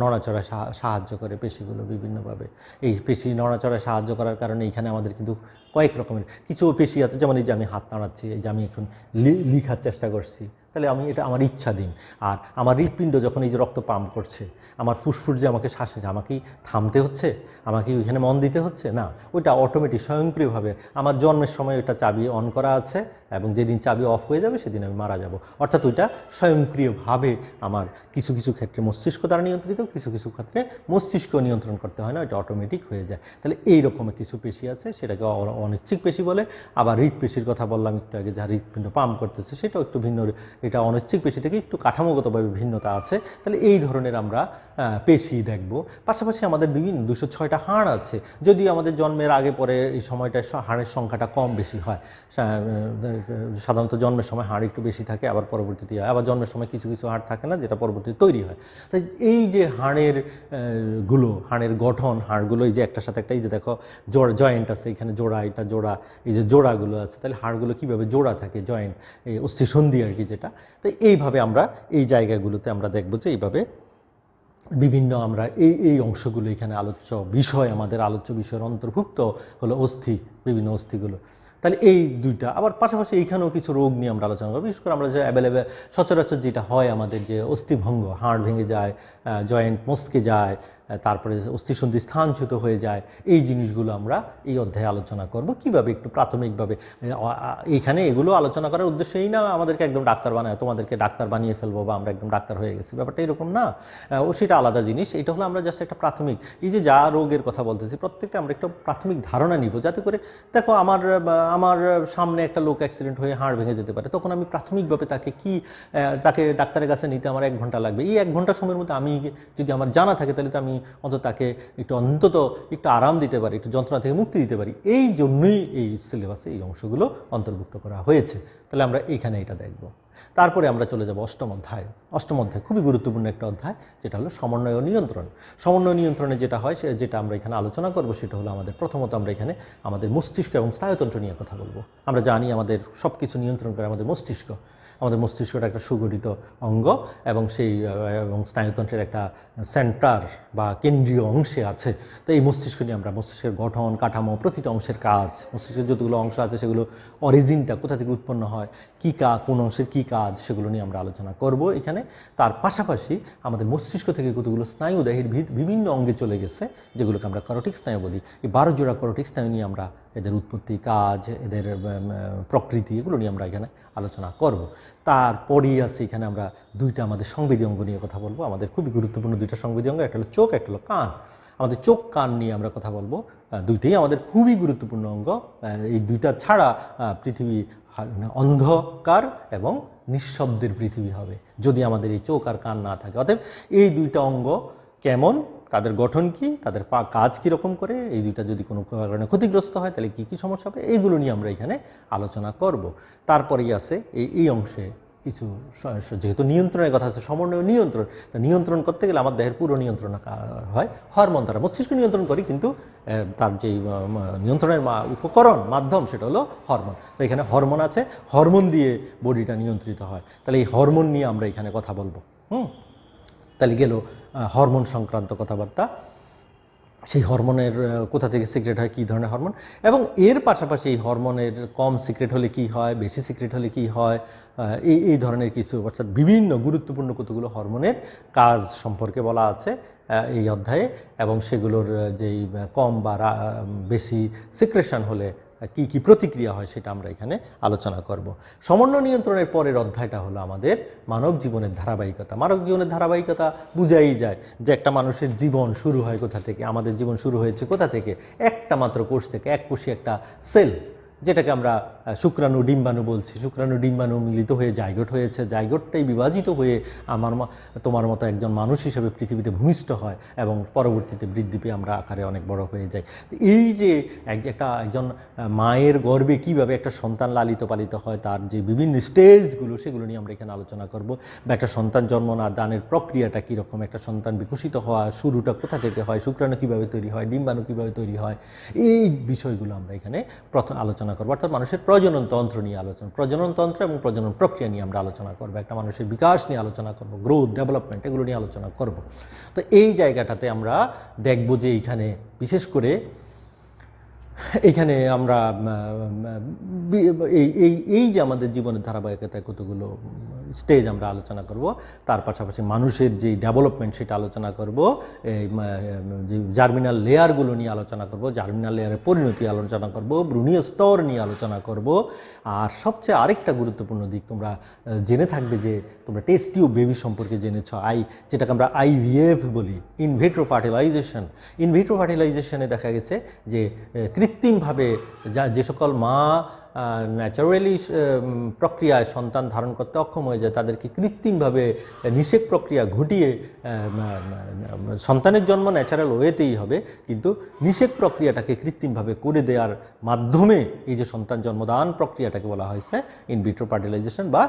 নড়াচড়ায় সাহায্য করে, পেশিগুলো বিভিন্নভাবে এই পেশি নড়াচড়ায় সাহায্য করার কারণে এখানে আমাদের কিন্তু কয়েক রকমের কিছু পেশি আছে, যেমন এই যে আমি হাত নাড়াচ্ছি, এই যে আমি এখন লিখার চেষ্টা করছি, তাহলে এটা আমার ইচ্ছাধীন। আর আমার হৃৎপিণ্ড যখন এই যে রক্ত পাম্প করছে, আমার ফুসফুস যে আমাকে শ্বাস নিচ্ছে, আমাকেই থামতে হচ্ছে, আমাকে ওইখানে মন দিতে হচ্ছে না, ওইটা অটোমেটিক স্বয়ংক্রিয়ভাবে আমার জন্মের সময় ওইটা চাবি অন করা আছে, এবং যেদিন চাবি অফ হয়ে যাবে সেদিন আমি মারা যাব। অর্থাৎ ওইটা স্বয়ংক্রিয়ভাবে আমার কিছু কিছু ক্ষেত্রে মস্তিষ্ক দ্বারা নিয়ন্ত্রিত, কিছু কিছু ক্ষেত্রে মস্তিষ্ক নিয়ন্ত্রণ করতে হয় না, এটা অটোমেটিক হয়ে যায়। তাহলে এই রকমের কিছু পেশি আছে, সেটাকে অনিচ্ছিক পেশি বলে। আবার হৃৎপেশির কথা বললাম একটু আগে, যা হৃৎপিণ্ড পাম্প করতেছে, সেটাও একটু ভিন্ন, এটা অনিচ্ছিক পেশি থেকে একটু কাঠামোগতভাবে ভিন্নতা আছে। তাহলে এই ধরনের আমরা পেশি দেখব। পাশাপাশি আমাদের বিভিন্ন 206টা হাড় আছে, যদিও আমাদের জন্মের আগে পরে এই সময়টা হাড়ের সংখ্যাটা কম বেশি হয়। সাধারণত জন্মের সময় হাড় একটু বেশি থাকে, আবার পরবর্তীতে হয়, আবার জন্মের সময় কিছু কিছু হাড় থাকে না, যেটা পরবর্তীতে তৈরি হয়। তাই এই যে হাড়ের গঠন, হাড়গুলো এই যে একটার সাথে একটা, এই যে দেখো জয়েন্ট আছে, এখানে জোড়া, এটা জোড়া, এই যে জোড়াগুলো আছে, তাহলে হাড়গুলো কীভাবে জোড়া থাকে, জয়েন্ট, এই অস্থিসন্ধি আর কি যেটা। তো এইভাবে আমরা এই জায়গাগুলোতে আমরা দেখব যে এইভাবে বিভিন্ন আমরা এই অংশগুলো এখানে আমাদের আলোচ্য বিষয়ের অন্তর্ভুক্ত হলো অস্থি, বিভিন্ন অস্থিগুলো। তাহলে এই দুইটা, আবার পাশাপাশি এইখানেও কিছু রোগ নিয়ে আমরা আলোচনা করব। বিশেষ করে আমরা যে অ্যাভেলেবেল সচরাচর যেটা হয় আমাদের, যে অস্থিভঙ্গ, হাড় ভেঙে যায়, জয়েন্ট মস্কে যায়, তারপরে অস্থিসন্ধি স্থানচ্যুত হয়ে যায়, এই জিনিসগুলো আমরা এই অধ্যায়ে আলোচনা করব। কিভাবে একটু প্রাথমিকভাবে এইখানে এগুলো আলোচনা করার উদ্দেশ্য এই না আমাদেরকে একদম ডাক্তার বানায়, তোমাদেরকে ডাক্তার বানিয়ে ফেলবো বা আমরা একদম ডাক্তার হয়ে গেছি, ব্যাপারটা এরকম না। সেটা আলাদা জিনিস। এটা হলো আমরা জাস্ট একটা প্রাথমিক, এই যে যা রোগের কথা বলতেছি প্রত্যেকটা আমরা একটা প্রাথমিক ধারণা নিব, যাতে করে দেখো আমার সামনে একটা লোক অ্যাক্সিডেন্ট হয়ে হাড় ভেঙে যেতে পারে, তখন আমি প্রাথমিকভাবে তাকে ডাক্তারের কাছে নিতে আমার 1 ঘন্টা লাগবে। এই 1 ঘন্টা সময়ের মধ্যে আমি যদি আমার জানা থাকে, তাহলে তো আমি অন্তত তাকে অন্তত একটু আরাম দিতে পারি, একটু যন্ত্রণা থেকে মুক্তি দিতে পারি। এই জন্যই এই সিলেবাসে এই অংশগুলো অন্তর্ভুক্ত করা হয়েছে। তাহলে আমরা এখানে এটা দেখব। তারপরে আমরা চলে যাব অষ্টম অধ্যায়। অষ্টম অধ্যায় খুবই গুরুত্বপূর্ণ একটা অধ্যায়, যেটা হলো সমন্বয় ও নিয়ন্ত্রণ। সমন্বয় নিয়ন্ত্রণে যেটা হয়, যেটা আমরা এখানে আলোচনা করব, সেটা হলো আমাদের প্রথমত আমরা এখানে আমাদের মস্তিষ্ক এবং স্নায়ুতন্ত্র নিয়ে কথা বলবো। আমরা জানি আমাদের সব কিছু নিয়ন্ত্রণ করে আমাদের মস্তিষ্ক। আমাদের মস্তিষ্কটা একটা সুগঠিত অঙ্গ এবং এবং স্নায়ুতন্ত্রের একটা সেন্টার বা কেন্দ্রীয় অংশে আছে। তো এই মস্তিষ্ক নিয়ে আমরা মস্তিষ্কের গঠন, কাঠামো, প্রতিটা অংশের কাজ, মস্তিষ্কের যতগুলো অংশ আছে সেগুলো অরিজিনটা কোথা থেকে উৎপন্ন হয়, কোন অংশের কী কাজ, সেগুলো নিয়ে আমরা আলোচনা করব এখানে। তার পাশাপাশি আমাদের মস্তিষ্ক থেকে কতগুলো স্নায়ু দেহের বিভিন্ন অঙ্গে চলে গেছে, যেগুলোকে আমরা করোটিক স্নায়ু বলি। এই 12 জোড়া করোটিক স্নায়ু নিয়ে আমরা এদের উৎপত্তি, কাজ, এদের প্রকৃতি, এগুলো নিয়ে আমরা এখানে আলোচনা করব। তারপরেই আছে এখানে আমরা দুইটা আমাদের সংবেদী অঙ্গ নিয়ে কথা বলবো। আমাদের খুবই গুরুত্বপূর্ণ দুইটা সংবেদী অঙ্গ, একটা হলো চোখ, একটা হলো কান। আমাদের চোখ কান নিয়ে আমরা কথা বলবো। দুইটাই আমাদের খুবই গুরুত্বপূর্ণ অঙ্গ। এই দুইটা ছাড়া পৃথিবী অন্ধকার এবং নিঃশব্দের পৃথিবী হবে যদি আমাদের এই চোখ আর কান না থাকে। অতএব এই দুইটা অঙ্গ কেমন, তাদের গঠন কি, তাদের কাজ কীরকম করে, এই দুইটা যদি কোনো কারণে ক্ষতিগ্রস্ত হয় তাহলে কী কী সমস্যা হবে, এইগুলো নিয়ে আমরা এখানে আলোচনা করব। তারপরেই আছে এই অংশে কিছু, যেহেতু নিয়ন্ত্রণের কথা আছে, সমন্বয় নিয়ন্ত্রণ, তো নিয়ন্ত্রণ করতে গেলে আমার দেহের পুরো নিয়ন্ত্রণ হয় হরমোন দ্বারা। মস্তিষ্ক নিয়ন্ত্রণ করি, কিন্তু তার যেই নিয়ন্ত্রণের উপকরণ, মাধ্যম, সেটা হলো হরমোন। তো এখানে হরমোন আছে, হরমোন দিয়ে বডিটা নিয়ন্ত্রিত হয়। তাহলে এই হরমোন নিয়ে আমরা এখানে কথা বলবো। তাহলে গেল হরমোন সংক্রান্ত কথাবার্তা। সেই হরমোনের কোথা থেকে সিক্রেট হয়, কী ধরনের হরমোন, এবং এর পাশাপাশি এই হরমোনের কম সিক্রেট হলে কি হয়, বেশি সিক্রেট হলে কি হয়, এই ধরনের কিছু, অর্থাৎ বিভিন্ন গুরুত্বপূর্ণ কতগুলো হরমোনের কাজ সম্পর্কে বলা আছে এই অধ্যায়ে। এবং সেগুলোর যেই কম বা বেশি সিক্রেশন হলে কি কি প্রতিক্রিয়া হয়, সেটা আমরা এখানে আলোচনা করব। সমন্বয় নিয়ন্ত্রণের পরের অধ্যায়টা হলো আমাদের মানব জীবনের ধারাবাহিকতা। মানব জীবনের ধারাবাহিকতা বুঝাই যায় যে একটা মানুষের জীবন শুরু হয় কোথা থেকে। আমাদের জীবন শুরু হয়েছে কোথা থেকে? একটা মাত্র কোষ থেকে, এককোষী একটা সেল, যেটাকে আমরা শুক্রাণু ডিম্বাণু বলছি। শুক্রাণু ডিম্বাণু মিলিত হয়ে জাইগোট হয়েছে, জাইগোটটাই বিভাজিত হয়ে তোমার মতো একজন মানুষ হিসেবে পৃথিবীতে ভূমিষ্ঠ হয় এবং পরবর্তীতে বৃদ্ধি পেয়ে আমরা আকারে অনেক বড় হয়ে যাই। এই যে একজন মায়ের গর্ভে কীভাবে একটা সন্তান লালিত পালিত হয়, তার যে বিভিন্ন স্টেজগুলো, সেগুলো নিয়ে আমরা এখানে আলোচনা করব। বা একটা সন্তান জন্ম না দানের প্রক্রিয়াটা কীরকম, একটা সন্তান বিকশিত হওয়া শুরুটা কোথা থেকে হয়, শুক্রাণু কীভাবে তৈরি হয়, ডিম্বাণু কীভাবে তৈরি হয়, এই বিষয়গুলো আমরা এখানে প্রথম আলোচনা করবো। অর্থাৎ মানুষের প্রজনন তন্ত্র নিয়ে আলোচনা, প্রজনন তন্ত্র এবং প্রজনন প্রক্রিয়া নিয়ে আমরা আলোচনা করবো। একটা মানুষের বিকাশ নিয়ে আলোচনা করব, গ্রোথ, ডেভেলপমেন্ট, এগুলো নিয়ে আলোচনা করব। তো এই জায়গাটাতে আমরা দেখব যে এইখানে বিশেষ করে এইখানে আমরা এই যে আমাদের জীবনের ধারাবাহিকতায় কতগুলো স্টেজ আমরা আলোচনা করব। তার পাশাপাশি মানুষের যে ডেভেলপমেন্ট, সেটা আলোচনা করব। এই যে জার্মিনাল লেয়ারগুলো নিয়ে আলোচনা করব, জার্মিনাল লেয়ারের পরিণতি আলোচনা করব, ভ্রূণীয় স্তর নিয়ে আলোচনা করব। আর সবচেয়ে আরেকটা গুরুত্বপূর্ণ দিক তোমরা জেনে থাকবে যে তোমরা টেস্ট টিউব বেবি সম্পর্কে জেনেছ, যেটাকে আমরা IVF বলি, ইনভিট্রো ফার্টিলাইজেশন। ইনভিট্রো ফার্টিলাইজেশনে দেখা গেছে যে কৃত্রিমভাবে যে সকল মা ন্যাচারালি প্রক্রিয়ায় সন্তান ধারণ করতে অক্ষম হয়ে যায়, তাদেরকে কৃত্রিমভাবে নিষেক প্রক্রিয়া ঘটিয়ে সন্তানের জন্ম ন্যাচারাল ওয়েতেই হবে, কিন্তু নিষেক প্রক্রিয়াটাকে কৃত্রিমভাবে করে দেওয়ার মাধ্যমে এই যে সন্তান জন্মদান প্রক্রিয়াটাকে বলা হয়েছে ইনভিট্রো ফার্টিলাইজেশন, বা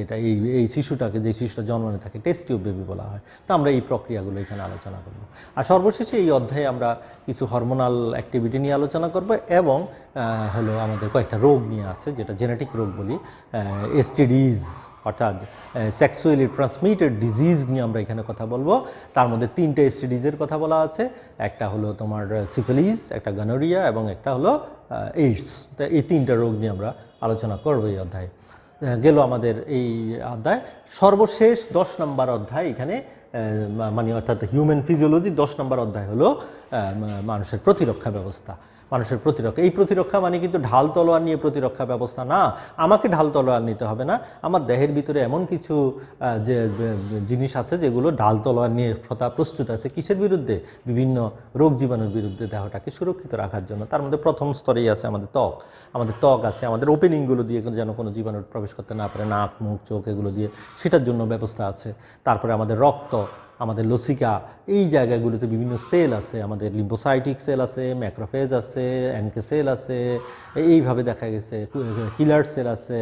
এটা এই শিশুটাকে, যে শিশুটা জন্মানো থাকে, টেস্ট টিউব বেবি বলা হয়। তো আমরা এই প্রক্রিয়াগুলো এখানে আলোচনা করব। আর সর্বশেষে এই অধ্যায়ে আমরা কিছু হরমোনাল অ্যাক্টিভিটি নিয়ে আলোচনা করব, এবং হলো আমাদের কয়েকটা রোগ নিয়ে আছে, যেটা জেনেটিক রোগ বলি, STDs অর্থাৎ সেক্সুয়ালি ট্রান্সমিটেড ডিজিজ নিয়ে আমরা এখানে কথা বলবো। তার মধ্যে 3টে STDs-এর কথা বলা আছে। একটা হলো তোমার সিফিলিস, একটা গনোরিয়া, এবং একটা হলো এইডস। তো এই 3টা রোগ নিয়ে আমরা আলোচনা করবো এই অধ্যায়ে। গেল আমাদের এই অধ্যায়। সর্বশেষ 10 নম্বর অধ্যায় এখানে, মানে অর্থাৎ হিউম্যান ফিজিওলজি 10 নম্বর অধ্যায় হলো মানুষের প্রতিরক্ষা ব্যবস্থা। মানুষের প্রতিরক্ষা, এই প্রতিরক্ষা মানে কিন্তু ঢাল তলোয়ার নিয়ে প্রতিরক্ষা ব্যবস্থা না। আমাকে ঢাল তলোয়ার নিতে হবে না। আমার দেহের ভিতরে এমন কিছু যে জিনিস আছে যেগুলো ঢাল তলোয়ার নিয়ে প্রস্তুত আছে। কিসের বিরুদ্ধে? বিভিন্ন রোগ জীবাণুর বিরুদ্ধে দেহটাকে সুরক্ষিত রাখার জন্য। তার মধ্যে প্রথম স্তরেই আছে আমাদের ত্বক। আমাদের ত্বক আছে, আমাদের ওপেনিংগুলো দিয়ে যেন কোনো জীবাণু প্রবেশ করতে না পারে, নাক, মুখ, চোখ, এগুলো দিয়ে, সেটার জন্য ব্যবস্থা আছে। তারপরে আমাদের রক্ত, আমাদের লসিকা, এই জায়গাগুলোতে বিভিন্ন সেল আছে, আমাদের লিম্ফোসাইটিক সেল আছে, ম্যাক্রোফেজ আছে, এনকে সেল আছে, এইভাবে দেখা গেছে কিলার সেল আছে,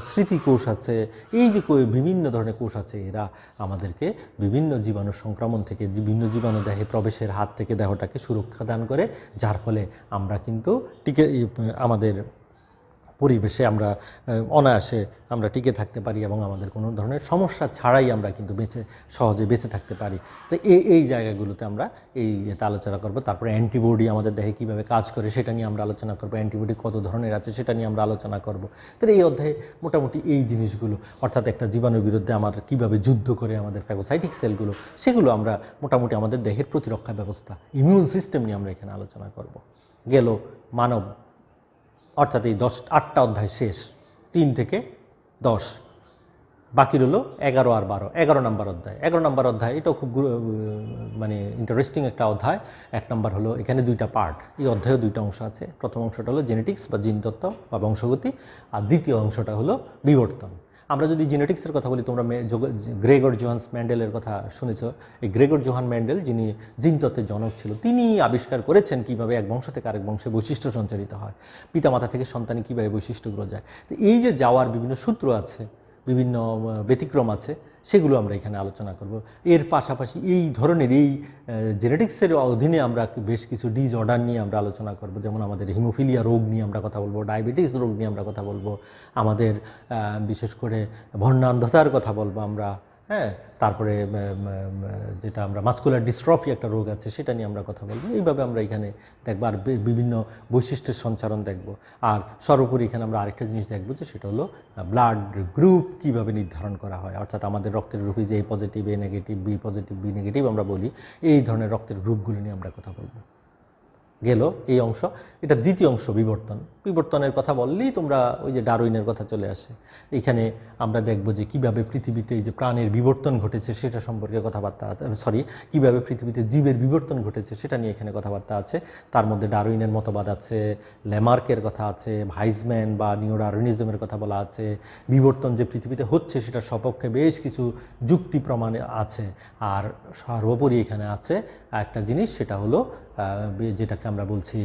স্মৃতিকোষ আছে, এই যে বিভিন্ন ধরনের কোষ আছে, এরা আমাদেরকে বিভিন্ন জীবাণু সংক্রমণ থেকে, বিভিন্ন জীবাণু দেহে প্রবেশের হাত থেকে দেহটাকে সুরক্ষা দান করে, যার ফলে আমরা কিন্তু আমাদের পরিবেশে আমরা অনায়াসে আমরা টিকে থাকতে পারি এবং আমাদের কোনো ধরনের সমস্যা ছাড়াই আমরা কিন্তু সহজে বেঁচে থাকতে পারি। তো এই জায়গাগুলোতে আমরা এতে আলোচনা করব। তারপরে অ্যান্টিবডি আমাদের দেহে কীভাবে কাজ করে সেটা নিয়ে আমরা আলোচনা করব, অ্যান্টিবডি কত ধরনের আছে সেটা নিয়ে আমরা আলোচনা করব। তো এই অধ্যায়ে মোটামুটি এই জিনিসগুলো, অর্থাৎ একটা জীবাণুর বিরুদ্ধে আমার কীভাবে যুদ্ধ করে আমাদের ফ্যাগোসাইটিক সেলগুলো, সেগুলো আমরা মোটামুটি আমাদের দেহের প্রতিরক্ষা ব্যবস্থা, ইমিউন সিস্টেম নিয়ে আমরা এখানে আলোচনা করব। গেল মানব, অর্থাৎ এই 8টা অধ্যায় শেষ, 3 থেকে 10, বাকি রইল 11 আর 12, 11 নম্বর অধ্যায়। 11 নম্বর অধ্যায় এটাও খুব মানে ইন্টারেস্টিং একটা অধ্যায়। 1 নম্বর হলো, এখানে 2টা পার্ট, এই অধ্যায়ে 2টা অংশ আছে। প্রথম অংশটা হলো জেনেটিক্স বা জিনতত্ত্ব বা বংশগতি, আর দ্বিতীয় অংশটা হলো বিবর্তন। আমরা যদি জেনেটিক্সের কথা বলি, তোমরা গ্রেগর জোহান্স ম্যান্ডেলের কথা শুনেছ। এই গ্রেগর জোহান ম্যান্ডেল, যিনি জিনতত্ত্বের জনক ছিল, তিনি আবিষ্কার করেছেন কীভাবে এক বংশ থেকে আরেক বংশে বৈশিষ্ট্য সঞ্চারিত হয়, পিতামাতা থেকে সন্তানে কীভাবে বৈশিষ্ট্যগুলো যায়। তো এই যে যাওয়ার বিভিন্ন সূত্র আছে, বিভিন্ন ব্যতিক্রম আছে, সেগুলো আমরা এখানে আলোচনা করব। এর পাশাপাশি এই ধরনের এই জেনেটিক্সের অধীনে আমরা বেশ কিছু ডিসঅর্ডার নিয়ে আমরা আলোচনা করব, যেমন আমাদের হিমোফিলিয়া রোগ নিয়ে আমরা কথা বলবো, ডায়াবেটিস রোগ নিয়ে আমরা কথা বলবো, আমাদের বিশেষ করে বর্ণান্ধতার কথা বলবো আমরা, হ্যাঁ, তারপরে যেটা আমরা মাস্কুলার ডিস্ট্রফি একটা রোগ আছে, সেটা নিয়ে আমরা কথা বলবো। এইভাবে আমরা এখানে দেখবো, আর বিভিন্ন বৈশিষ্ট্যের সঞ্চারণ দেখব। আর সর্বোপরি এখানে আমরা আরেকটা জিনিস দেখবো, যে সেটা হলো ব্লাড গ্রুপ কীভাবে নির্ধারণ করা হয়, অর্থাৎ আমাদের রক্তের গ্রুপে যে A positive, A negative, B positive, B negative আমরা বলি, এই ধরনের রক্তের গ্রুপগুলো নিয়ে আমরা কথা বলবো। গেল এই অংশ। এটা দ্বিতীয় অংশ, বিবর্তন। বিবর্তনের কথা বললেই তোমরা ওই যে ডারউইনের কথা চলে আসে। এখানে আমরা দেখব যে কীভাবে পৃথিবীতে এই যে প্রাণের বিবর্তন ঘটেছে সেটা সম্পর্কে কথাবার্তা আছে, কীভাবে পৃথিবীতে জীবের বিবর্তন ঘটেছে সেটা নিয়ে এখানে কথাবার্তা আছে। তার মধ্যে ডারউইনের মতবাদ আছে, ল্যামার্কের কথা আছে, ভাইজম্যান বা নিও ডারউইনিজমের কথা বলা আছে। বিবর্তন যে পৃথিবীতে হচ্ছে সেটার সপক্ষে বেশ কিছু যুক্তি প্রমাণ আছে। আর সর্বোপরি এখানে আছে একটা জিনিস, সেটা হলো যেটাকে আমরা বলছি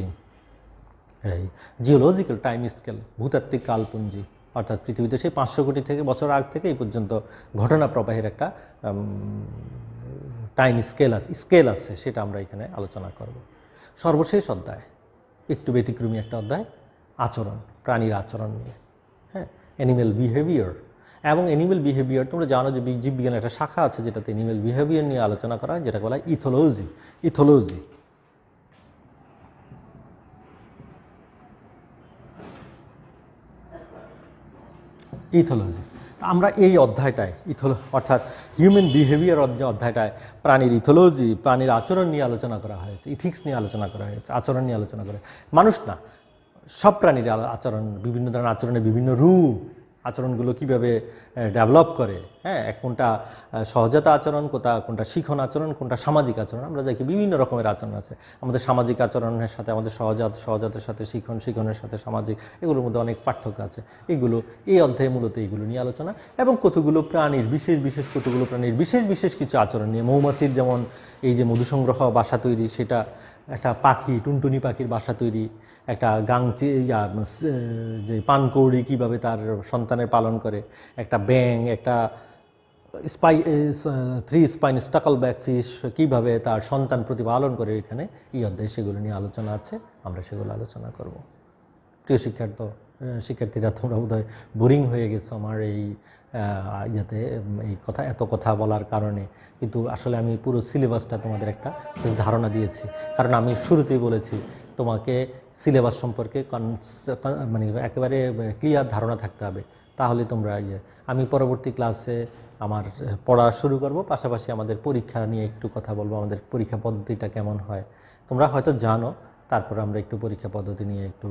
এই জিওলজিক্যাল টাইম স্কেল, ভূতাত্ত্বিক কালপুঞ্জি, অর্থাৎ পৃথিবীতে সেই 500 কোটি থেকে বছর আগ থেকে এই পর্যন্ত ঘটনা প্রবাহের একটা টাইম স্কেল আছে, সেটা আমরা এখানে আলোচনা করব। সর্বশেষ অধ্যায়, একটু ব্যতিক্রমী একটা অধ্যায়, আচরণ, প্রাণীর আচরণ নিয়ে, হ্যাঁ, অ্যানিম্যাল বিহেভিয়ার। এবং অ্যানিম্যাল বিহেভিয়ার তোমরা জানো যে জীববিজ্ঞানের একটা শাখা আছে যেটাতে অ্যানিম্যাল বিহেভিয়ার নিয়ে আলোচনা করা হয়, যেটাকে বলা হয় ইথোলজি। আমরা এই অধ্যায়টায় অর্থাৎ হিউম্যান বিহেভিয়ার অধ্যায়টায় প্রাণীর ইথোলজি, প্রাণীর আচরণ নিয়ে আলোচনা করা হয়েছে, ইথিক্স নিয়ে আলোচনা করা হয়েছে, আচরণ নিয়ে আলোচনা করা, মানুষ না, সব প্রাণীর আচরণ, বিভিন্ন ধরনের আচরণের বিভিন্ন রূপ, আচরণগুলো কীভাবে ডেভেলপ করে, হ্যাঁ, কোনটা সহজাত আচরণ, কোনটা শিখন আচরণ, কোনটা সামাজিক আচরণ। আমরা দেখি বিভিন্ন রকমের আচরণ আছে। আমাদের সামাজিক আচরণের সাথে আমাদের সহজাতের সাথে শিখনের সাথে সামাজিক, এগুলোর মধ্যে অনেক পার্থক্য আছে। এগুলো এই অধ্যায়ে মূলত এইগুলো নিয়ে আলোচনা, এবং কতগুলো প্রাণীর বিশেষ কিছু আচরণ নিয়ে। মৌমাছির যেমন এই যে মধু সংগ্রহ, বাসা তৈরি, সেটা একটা পাখি, টুনটুনি পাখির বাসা তৈরি, একটা গাংচি যে পানকৌড়ি কীভাবে তার সন্তানের পালন করে, একটা ব্যাঙ, একটা থ্রি স্পাইন স্টাকল ব্যাকফিশ কীভাবে তার সন্তান প্রতিপালন করে, এখানে এই অধ্যায়ে সেগুলো নিয়ে আলোচনা আছে, আমরা সেগুলো আলোচনা করব। প্রিয় শিক্ষার্থীরা, তোমরা বোধহয় বোরিং হয়ে গেছো আমার এই এত কথা বলার কারণে, কিন্তু আসলে আমি পুরো সিলেবাসটা তোমাদের একটা ধারণা দিয়েছি। কারণ আমি শুরুতেই বলেছি তোমাকে সিলেবাস সম্পর্কে মানে একেবারে ক্লিয়ার ধারণা থাকতে হবে, তাহলে তোমরা আমি পরবর্তী ক্লাসে আমার পড়া শুরু করব, পাশাপাশি আমাদের পরীক্ষা নিয়ে একটু কথা বলবো, আমাদের পরীক্ষা পদ্ধতিটা কেমন হয় তোমরা হয়তো জানো, তারপর আমরা একটু পরীক্ষা পদ্ধতি নিয়ে একটু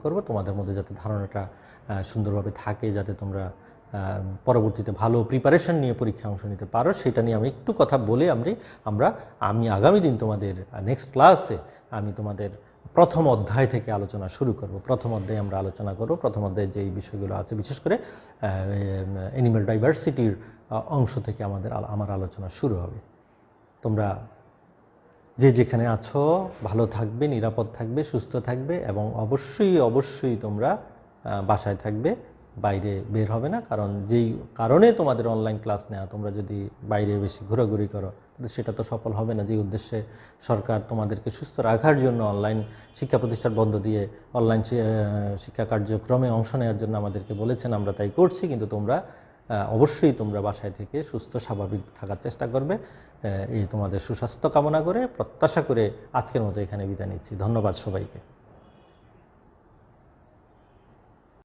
করব, তোমাদের মধ্যে যাতে ধারণাটা সুন্দরভাবে থাকে, যাতে তোমরা পরবর্তীতে ভালো প্রিপারেশন নিয়ে পরীক্ষা অংশ নিতে পারো, সেটা নিয়ে আমি একটু কথা বলে আমি আগামী দিন তোমাদের নেক্সট ক্লাসে আমি তোমাদের প্রথম অধ্যায় থেকে আলোচনা শুরু করব। প্রথম অধ্যায়ে আমরা আলোচনা করব, প্রথম অধ্যায়ে যে বিষয়গুলো আছে, বিশেষ করে অ্যানিম্যাল ডাইভার্সিটির অংশ থেকে আমার আলোচনা শুরু হবে। তোমরা যে যেখানে আছো ভালো থাকবে, নিরাপদ থাকবে, সুস্থ থাকবে এবং অবশ্যই তোমরা বাসায় থাকবে, বাইরে বের হবে না। কারণ যেই কারণে তোমাদের অনলাইন ক্লাস নেওয়া, তোমরা যদি বাইরে বেশি ঘোরাঘুরি করো তাহলে সেটা তো সফল হবে না। যে উদ্দেশ্যে সরকার তোমাদেরকে সুস্থ রাখার জন্য অনলাইন শিক্ষা প্রতিষ্ঠান বন্ধ দিয়ে অনলাইন শিক্ষা কার্যক্রমে অংশ নেওয়ার জন্য আমাদেরকে বলেছেন, আমরা তাই করছি। কিন্তু অবশ্যই তোমরা বাসায় থেকে সুস্থ স্বাভাবিক থাকার চেষ্টা করবে। এই তোমাদের সুস্বাস্থ্য কামনা করে, প্রত্যাশা করে আজকের মতো এখানে বিদায় নিচ্ছি। ধন্যবাদ সবাইকে।